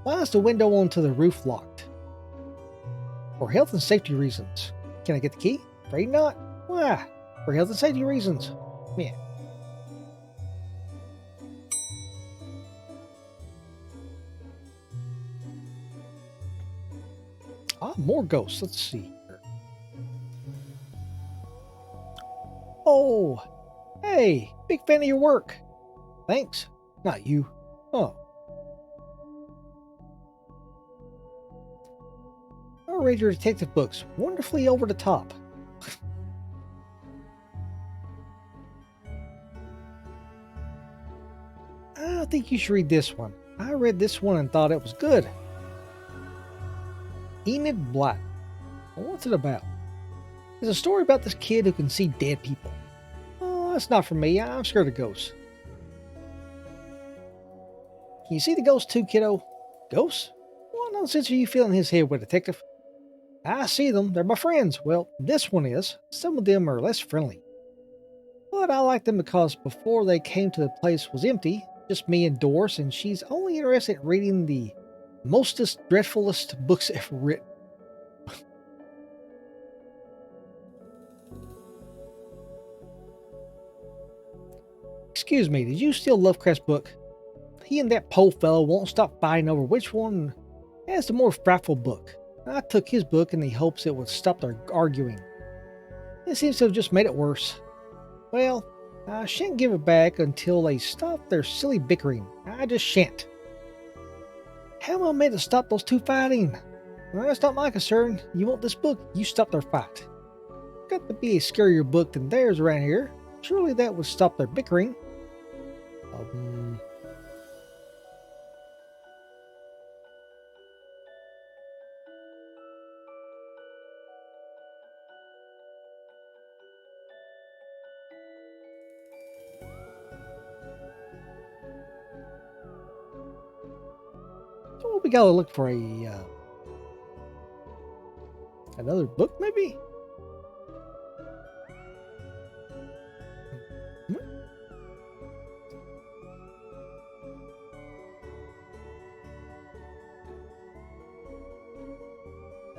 Why is the window onto the roof locked? For health and safety reasons. Can I get the key? Afraid not. Why? For health and safety reasons. Yeah. Ah, more ghosts. Let's see here. Oh, hey, big fan of your work. Thanks. Not you. Oh. I'll read your detective books. Wonderfully over the top. I think you should read this one. I read this one and thought it was good. Enid Black. What's it about? It's a story about this kid who can see dead people. Oh, that's not for me. I'm scared of ghosts. Can you see the ghosts too, kiddo? Ghosts? What nonsense are you filling his head with, detective? I see them. They're my friends. Well, this one is. Some of them are less friendly. But I like them because before they came to the place was empty, just me and Doris, and she's only interested in reading the mostest dreadfulest books ever written. Excuse me, did you steal Lovecraft's book? He and that Poe fellow won't stop fighting over which one has the more frightful book. I took his book in the hopes it would stop their arguing. It seems to have just made it worse. Well, I shan't give it back until they stop their silly bickering. I just shan't. How am I meant to stop those two fighting? Well, that's not my concern. You want this book, you stop their fight. Got to be a scarier book than theirs around here. Surely that would stop their bickering. So we gotta look for a another book, maybe. Hmm?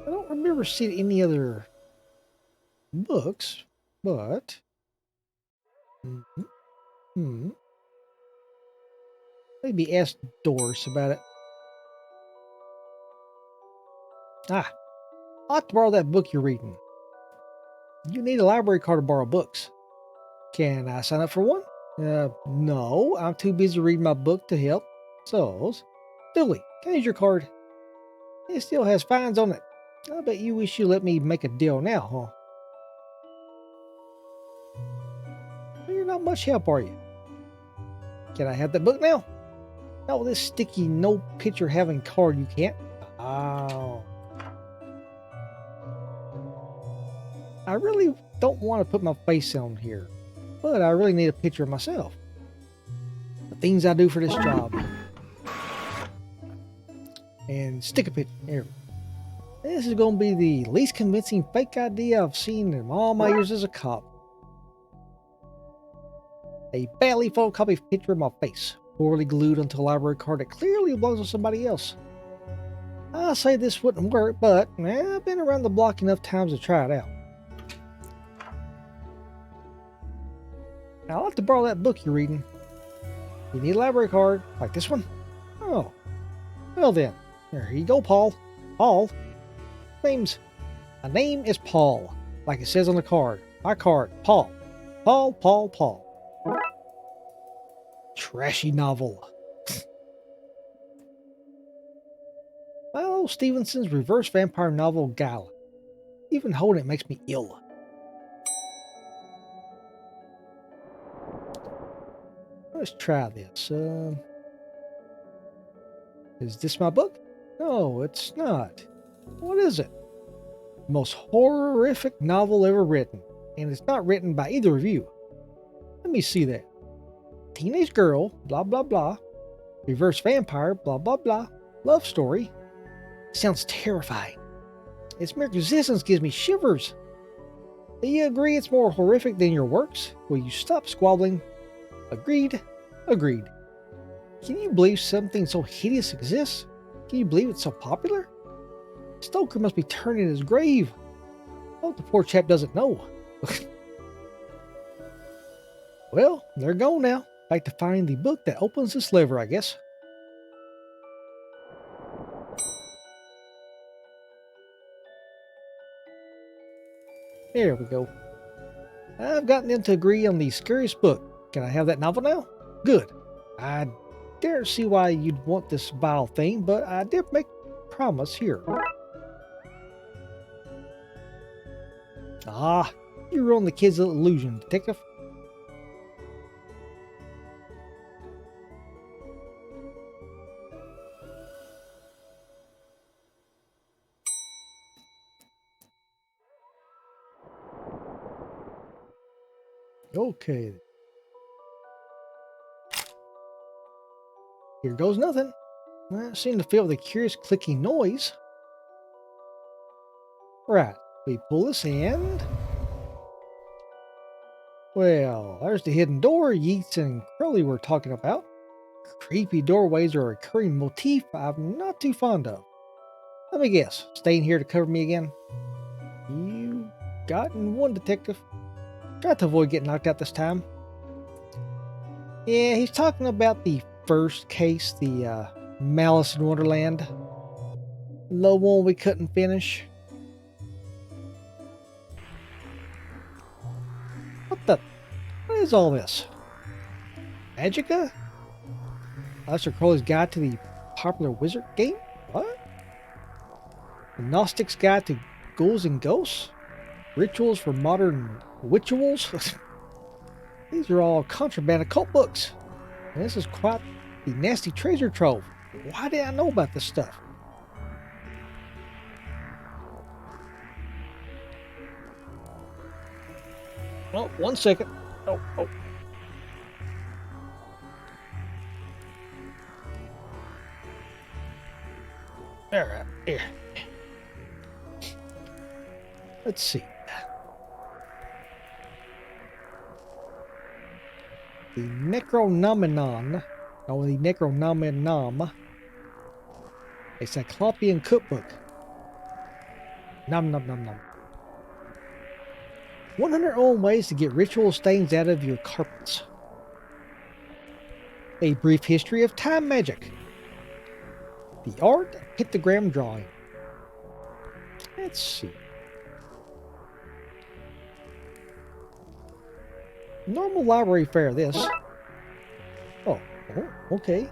I don't remember seeing any other books, but maybe ask Doris about it. Ah, I'll have to borrow that book you're reading. You need a library card to borrow books. Can I sign up for one? No, I'm too busy reading my book to help. So, Dooley, can I use your card? It still has fines on it. I bet you wish you let me make a deal now, huh? Well, you're not much help, are you? Can I have that book now? Not with this sticky, no picture having card, you can't. Oh. I really don't want to put my face on here, but I really need a picture of myself. The things I do for this job. And stick a picture. Here. This is going to be the least convincing fake idea I've seen in all my years as a cop. A badly photocopied picture of my face, poorly glued onto a library card that clearly belongs to somebody else. I say this wouldn't work, but I've been around the block enough times to try it out. I'll have to borrow that book you're reading. You need a library card, like this one? Oh. Well then, there you go, Paul. Paul. My name is Paul, like it says on the card. My card, Paul. Paul, Paul, Paul. Trashy novel. Milo Stevenson's reverse vampire novel Gala. Even holding it makes me ill. Let's try this. Is this my book? No, it's not. What is it? The most horrific novel ever written. And it's not written by either of you. Let me see that. Teenage girl, blah blah blah. Reverse vampire, blah blah blah. Love story. Sounds terrifying. Its mere existence gives me shivers. Do you agree it's more horrific than your works? Will you stop squabbling? Agreed. Agreed. Can you believe something so hideous exists? Can you believe it's so popular? Stoker must be turning in his grave. Oh, the poor chap doesn't know. Well, they're gone now. Back to finding the book that opens this lever, I guess. There we go. I've gotten them to agree on the scariest book. Can I have that novel now? Good. I dare see why you'd want this vile thing, but I did make a promise here. Ah, you ruined the kid's illusion, detective. Okay, here goes nothing. I seem to feel the curious clicking noise. Right, we pull this in. Well, there's the hidden door Yeats and Crowley were talking about. Creepy doorways are a recurring motif I'm not too fond of. Let me guess, staying here to cover me again? You gotten one, detective. Try to avoid getting knocked out this time. Yeah, he's talking about the first case, the Malice in Wonderland. The one we couldn't finish. What is all this? Magica? Lester Crowley's Guide to the Popular Wizard Game? What? The Gnostic's Guide to Ghouls and Ghosts? Rituals for Modern Rituals? These are all contraband occult books. And this is quite the nasty treasure trove. Why did I know about this stuff? Oh, 1 second. Oh. All right, here. Let's see. The Necronominon, or the Necronominom, a Cyclopean cookbook. Nom nom nom nom. 101 ways to get ritual stains out of your carpets. A brief history of time magic. The art of pictogram drawing. Let's see. Normal library fare, this. Oh, okay.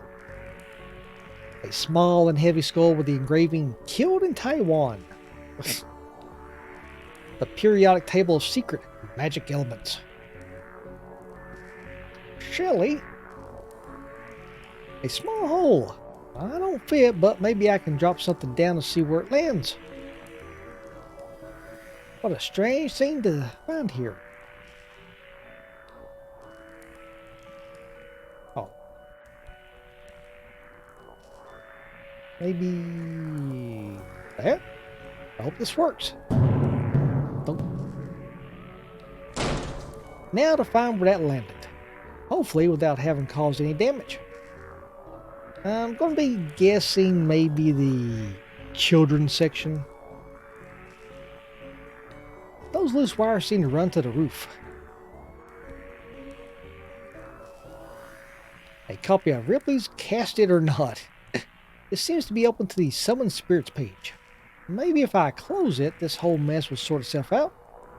A small and heavy skull with the engraving "Killed in Taiwan." The periodic table of secret magic elements. Shelley. A small hole. I don't fit, but maybe I can drop something down and see where it lands. What a strange thing to find here. Oh. Maybe that? I hope this works. Now to find where that landed. Hopefully without having caused any damage. I'm going to be guessing maybe the children's section. Those loose wires seem to run to the roof. A copy of Ripley's Cast It or Not. It seems to be open to the Summon Spirits page. Maybe if I close it, this whole mess will sort itself out.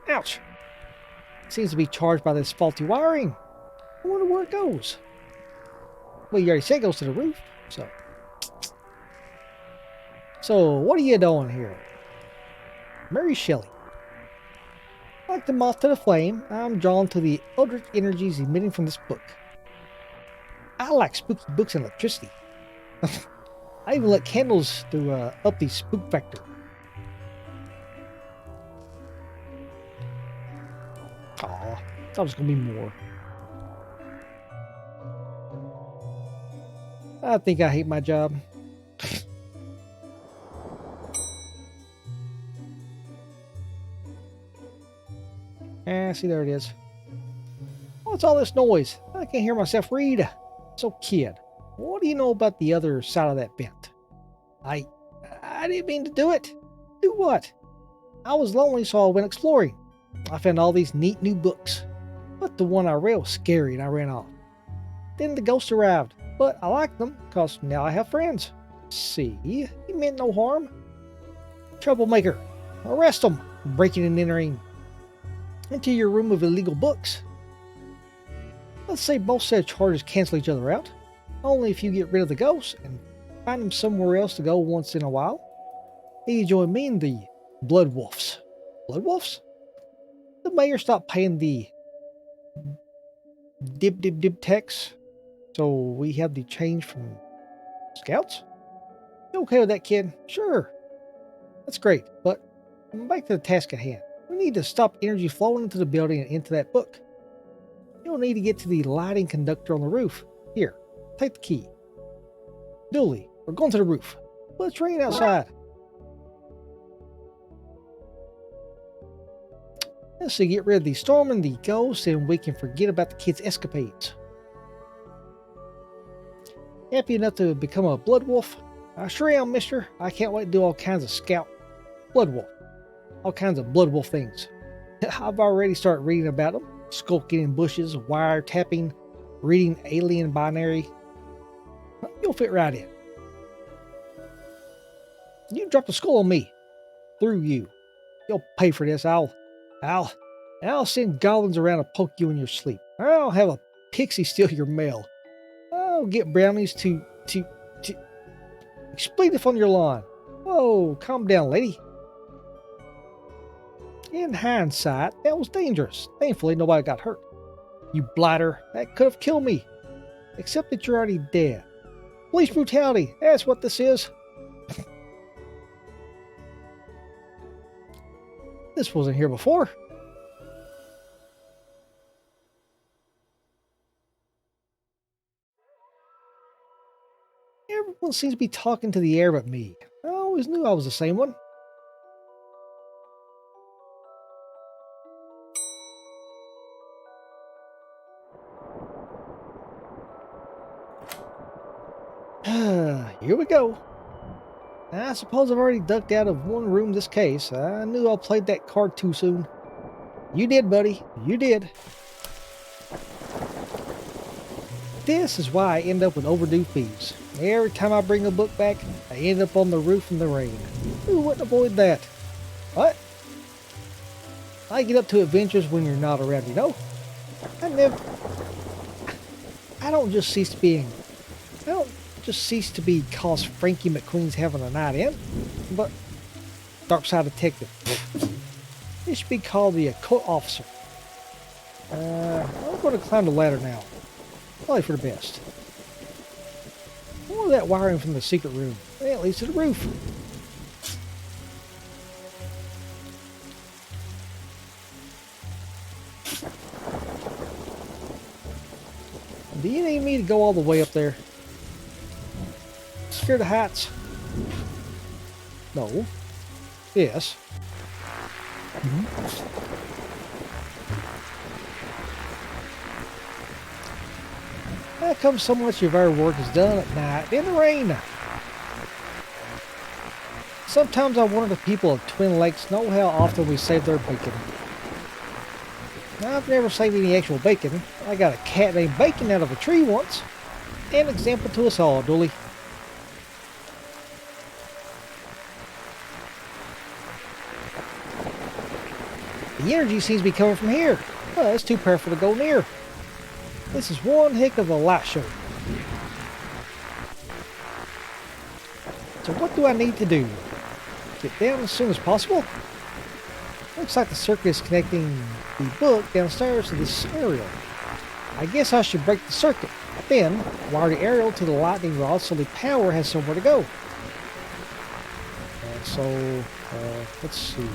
Ouch! Seems to be charged by this faulty wiring. I wonder where it goes. Well, you already said it goes to the roof, so. So, what are you doing here? Mary Shelley. Like the moth to the flame, I'm drawn to the eldritch energies emitting from this book. I like spooky books and electricity. I even lit candles to up the spook factor. Aw, thought it was gonna be more. I think I hate my job. See, there it is. What's all this noise? I can't hear myself read. So, kid, what do you know about the other side of that vent? I I didn't mean to do it. Do what? I was lonely, so I went exploring. I found all these neat new books, but the one I read was scary and I ran off. Then the ghost arrived, but I liked them because now I have friends. See, he meant no harm. Troublemaker, arrest him, breaking and entering into your room of illegal books. Let's say both set of charges cancel each other out. Only if you get rid of the ghost and find him somewhere else to go once in a while. He joined me and the Blood Wolves. Blood Wolves? The mayor stopped paying the dib tax, so we have the change from scouts? You okay with that, kid? Sure. That's great, but back to the task at hand. We need to stop energy flowing into the building and into that book. You'll need to get to the lighting conductor on the roof. Here, take the key. Dooley, we're going to the roof. But it's raining outside. Let's see, get rid of the storm and the ghost, and we can forget about the kids' escapades. Happy enough to become a blood wolf? I sure am, mister. I can't wait to do all kinds of scout blood wolf. All kinds of blood wolf things. I've already started reading about them. Skulking in bushes, wiretapping, reading alien binary. You'll fit right in. You dropped a skull on me. Through you. You'll pay for this. I'll send goblins around to poke you in your sleep. I'll have a pixie steal your mail. I'll get brownies to expletive on your lawn. Whoa, calm down, lady. In hindsight, that was dangerous. Thankfully, nobody got hurt. You blighter, that could have killed me. Except that you're already dead. Police brutality, that's what this is. This wasn't here before. Everyone seems to be talking to the air but me. I always knew I was the same one. Here we go. I suppose I've already ducked out of one room this case. I knew I played that card too soon. You did, buddy. You did. This is why I end up with overdue fees. Every time I bring a book back, I end up on the roof in the rain. Who wouldn't avoid that? What? I get up to adventures when you're not around, you know? I don't just cease to be cause Frankie McQueen's having a night in, but Darkside Detective. It should be called the Occult Officer. I'm going to climb the ladder now. Probably for the best. More of that wiring from the secret room. It leads to the roof. Do you need me to go all the way up there? Scared of heights? No. Yes. That comes so much of our work is done at night in the rain. Sometimes I wonder if people of Twin Lakes know how often we save their bacon. Now, I've never saved any actual bacon. I got a cat named Bacon out of a tree once. An example to us all, Dooley. The energy seems to be coming from here. Oh, it's too powerful to go near. This is one heck of a light show. So what do I need to do? Get down as soon as possible? Looks like the circuit is connecting the book downstairs to this aerial. I guess I should break the circuit. Then, wire the aerial to the lightning rod so the power has somewhere to go. Let's see.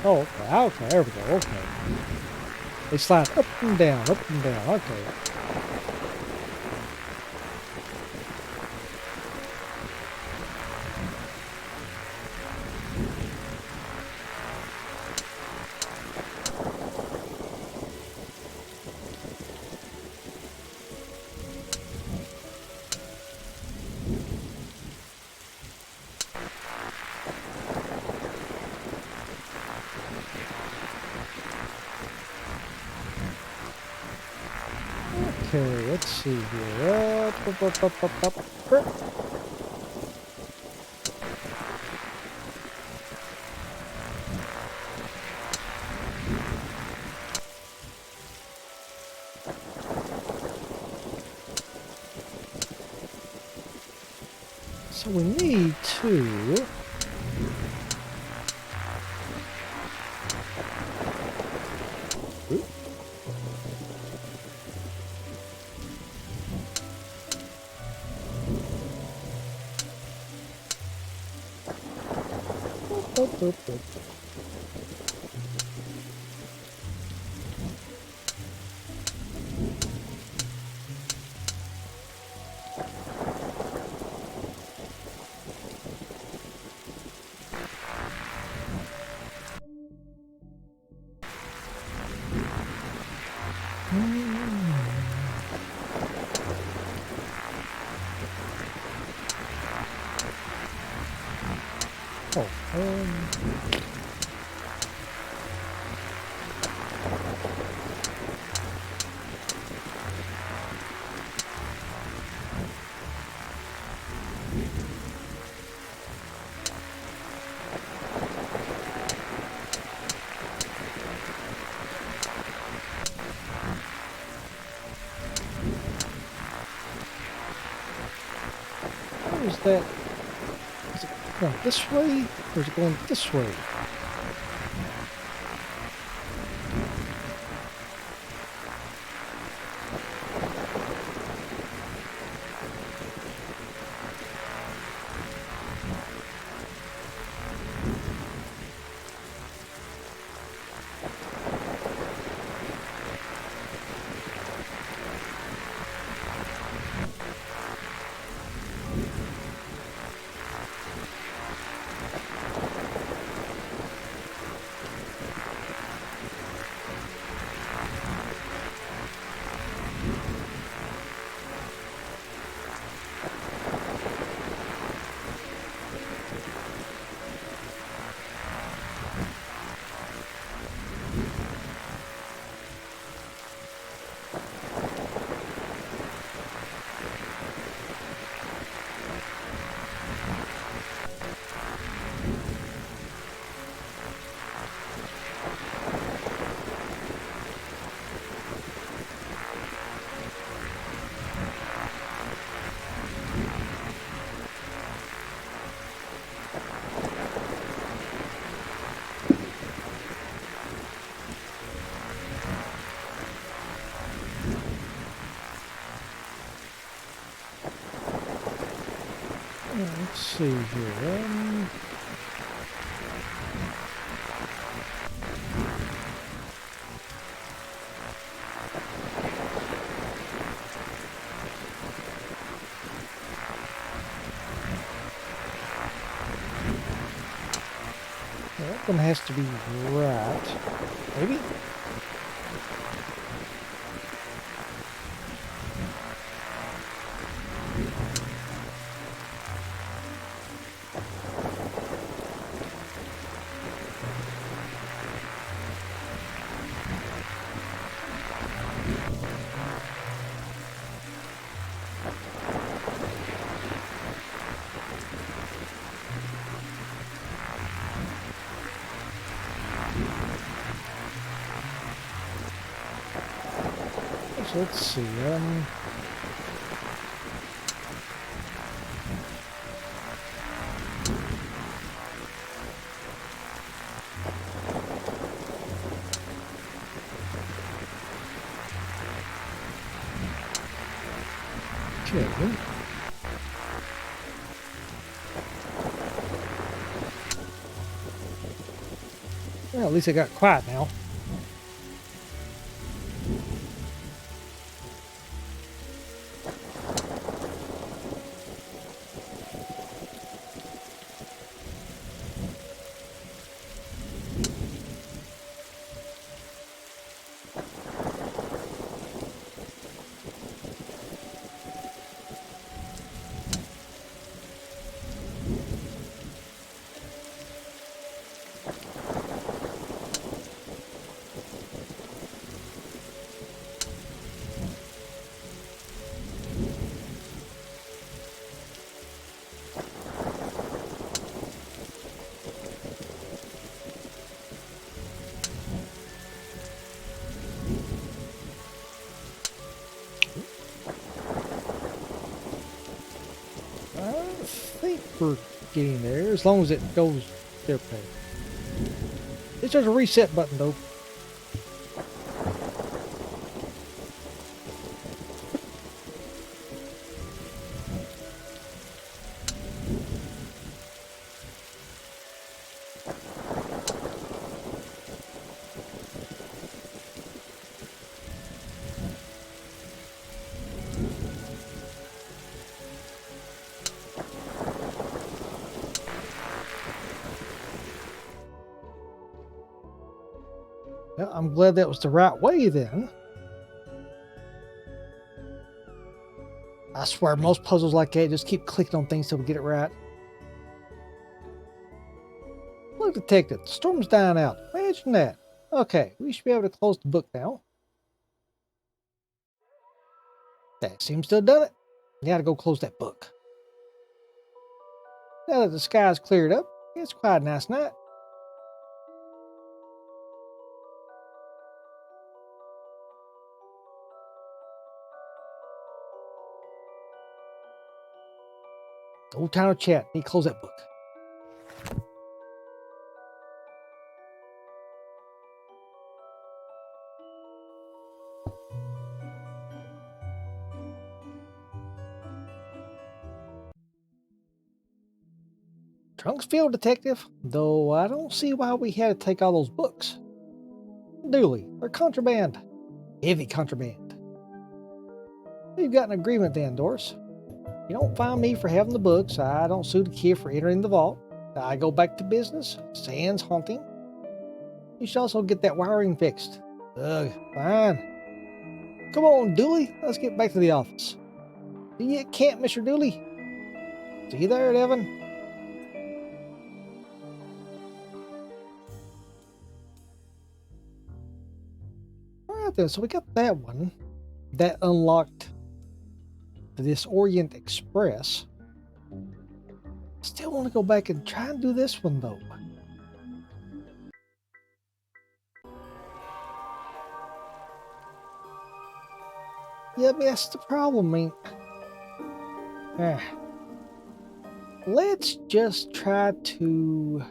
Oh, okay, there we go, okay. They slide up and down, okay. Okay, let's see here. Up. So we need to... Oop. Oop. Oh, where is that? Is it going this way, or is it going this way? Let's see here. That one has to be right. Maybe? So let's see. Okay. Well, at least it got quiet now. for getting there, as long as it goes their way. It's just a reset button, though. Well, I'm glad that was the right way then. I swear, most puzzles like that just keep clicking on things till we get it right. Look, Detective, the storm's dying out. Imagine that. Okay, we should be able to close the book now. That seems to have done it. Now to go close that book. Now that the sky's cleared up, it's quite a nice night. No time to chat. Need to close that book. Trunk's filled, Detective, though I don't see why we had to take all those books. Dooley, they're contraband. Heavy contraband. We've got an agreement then, Doris. You don't fine me for having the books. I don't sue the kid for entering the vault. I go back to business, sans haunting. You should also get that wiring fixed. Ugh, fine. Come on, Dooley, let's get back to the office. You can't, Mr. Dooley. See you there, Devin. Alright then, so we got that one. That unlocked this Orient Express. Still want to go back and try and do this one though. Yeah, but that's the problem. I mean, let's just try to.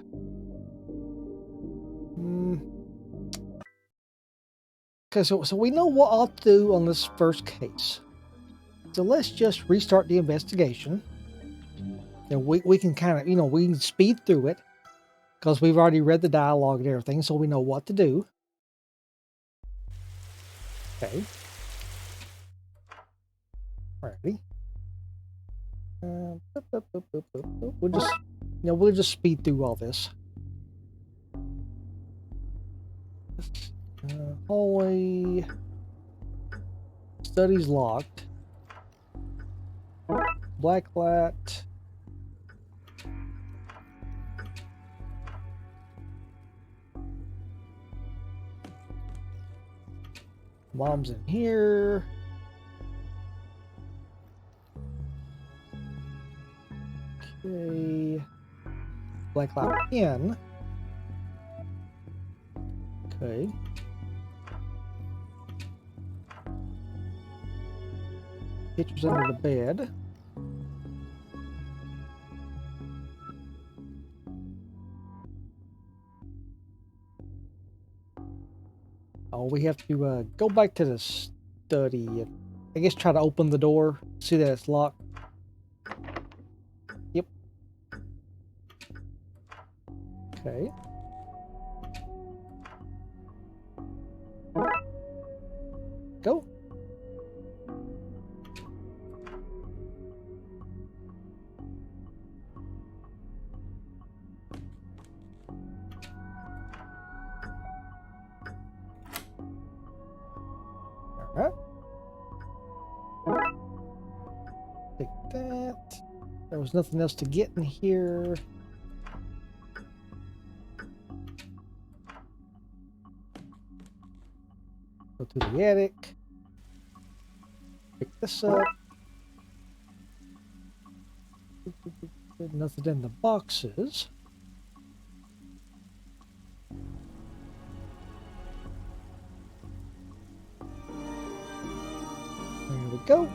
Okay, so we know what I'll do on this first case. So let's just restart the investigation. And we can kind of, we can speed through it because we've already read the dialogue and everything, so we know what to do. Okay. Alrighty. We'll just, we'll just speed through all this. Hallway. Study's locked. Black light. Mom's in here. Okay. Black light in. Okay. Pictures under the bed. Oh, we have to go back to the study and I guess try to open the door. See that it's locked. Yep. Okay. Go. Alright. Take that. There was nothing else to get in here. Go to the attic. Pick this up. Nothing in the boxes. There we go.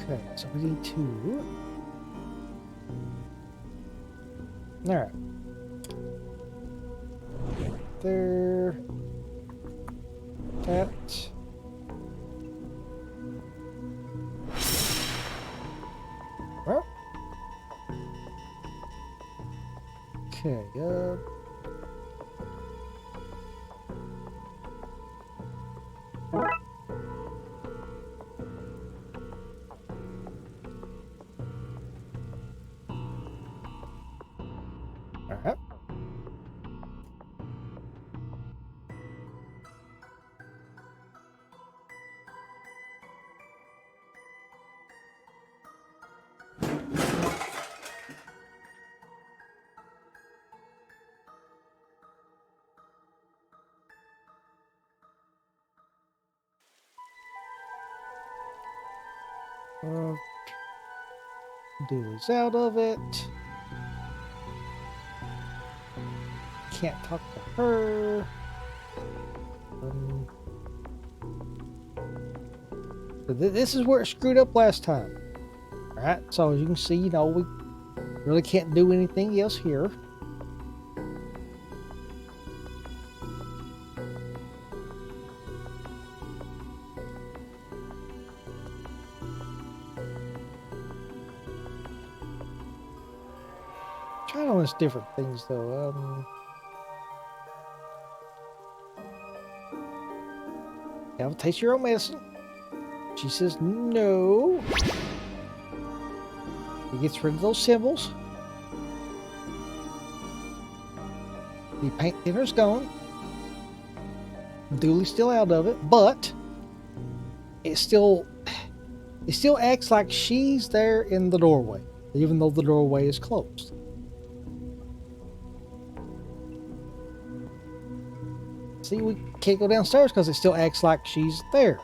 Okay, so we need to... Alright. There. That. Well. Okay, alright. Uh, do this out of it. Can't talk to her. This is where it screwed up last time. Alright, so as you can see, we really can't do anything else here. Trying all these different things though. Have a taste of your own medicine. She says no. He gets rid of those symbols. The paint thinner's gone. Dooley's still out of it, but it still acts like she's there in the doorway, even though the doorway is closed. See, we can't go downstairs because it still acts like she's there.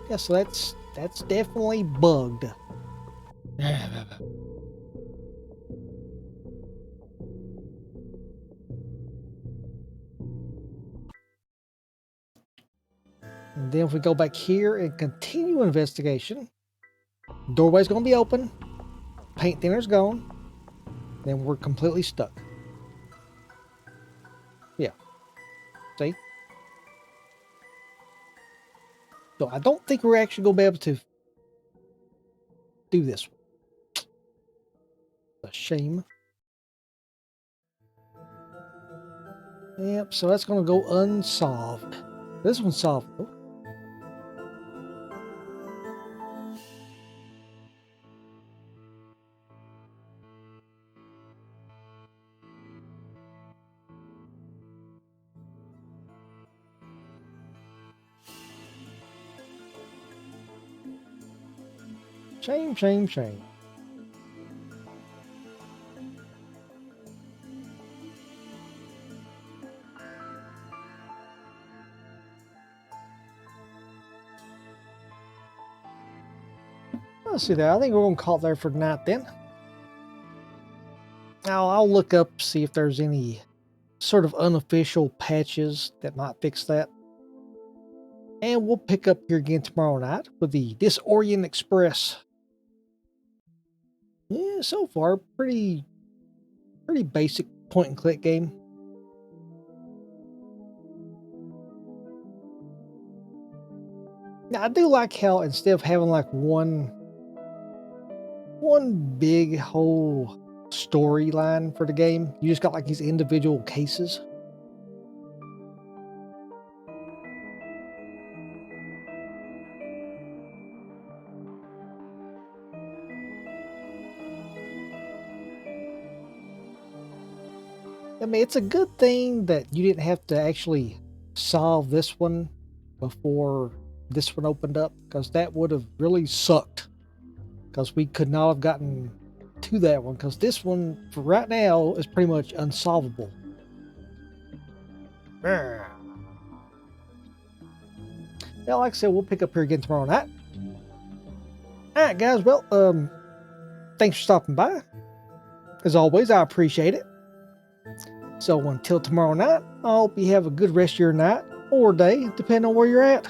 Yeah, so that's definitely bugged. And then if we go back here and continue investigation, doorway's going to be open, paint thinner's gone, then we're completely stuck. Yeah. See? So I don't think we're actually going to be able to do this one. A shame. Yep, so that's going to go unsolved. This one's solved. Oh. Shame, shame, shame. Let's see there. I think we're going to call it there for tonight then. Now I'll look up, see if there's any sort of unofficial patches that might fix that. And we'll pick up here again tomorrow night with the Disorient Express. Yeah, so far, pretty basic point and click game. Now I do like how instead of having like one big whole storyline for the game, you just got like these individual cases. I mean, it's a good thing that you didn't have to actually solve this one before this one opened up, because that would have really sucked, because we could not have gotten to that one, because this one for right now is pretty much unsolvable. Yeah, like I said, we'll pick up here again tomorrow night. Alright guys, well, thanks for stopping by. As always, I appreciate it. So until tomorrow night, I hope you have a good rest of your night, or day, depending on where you're at.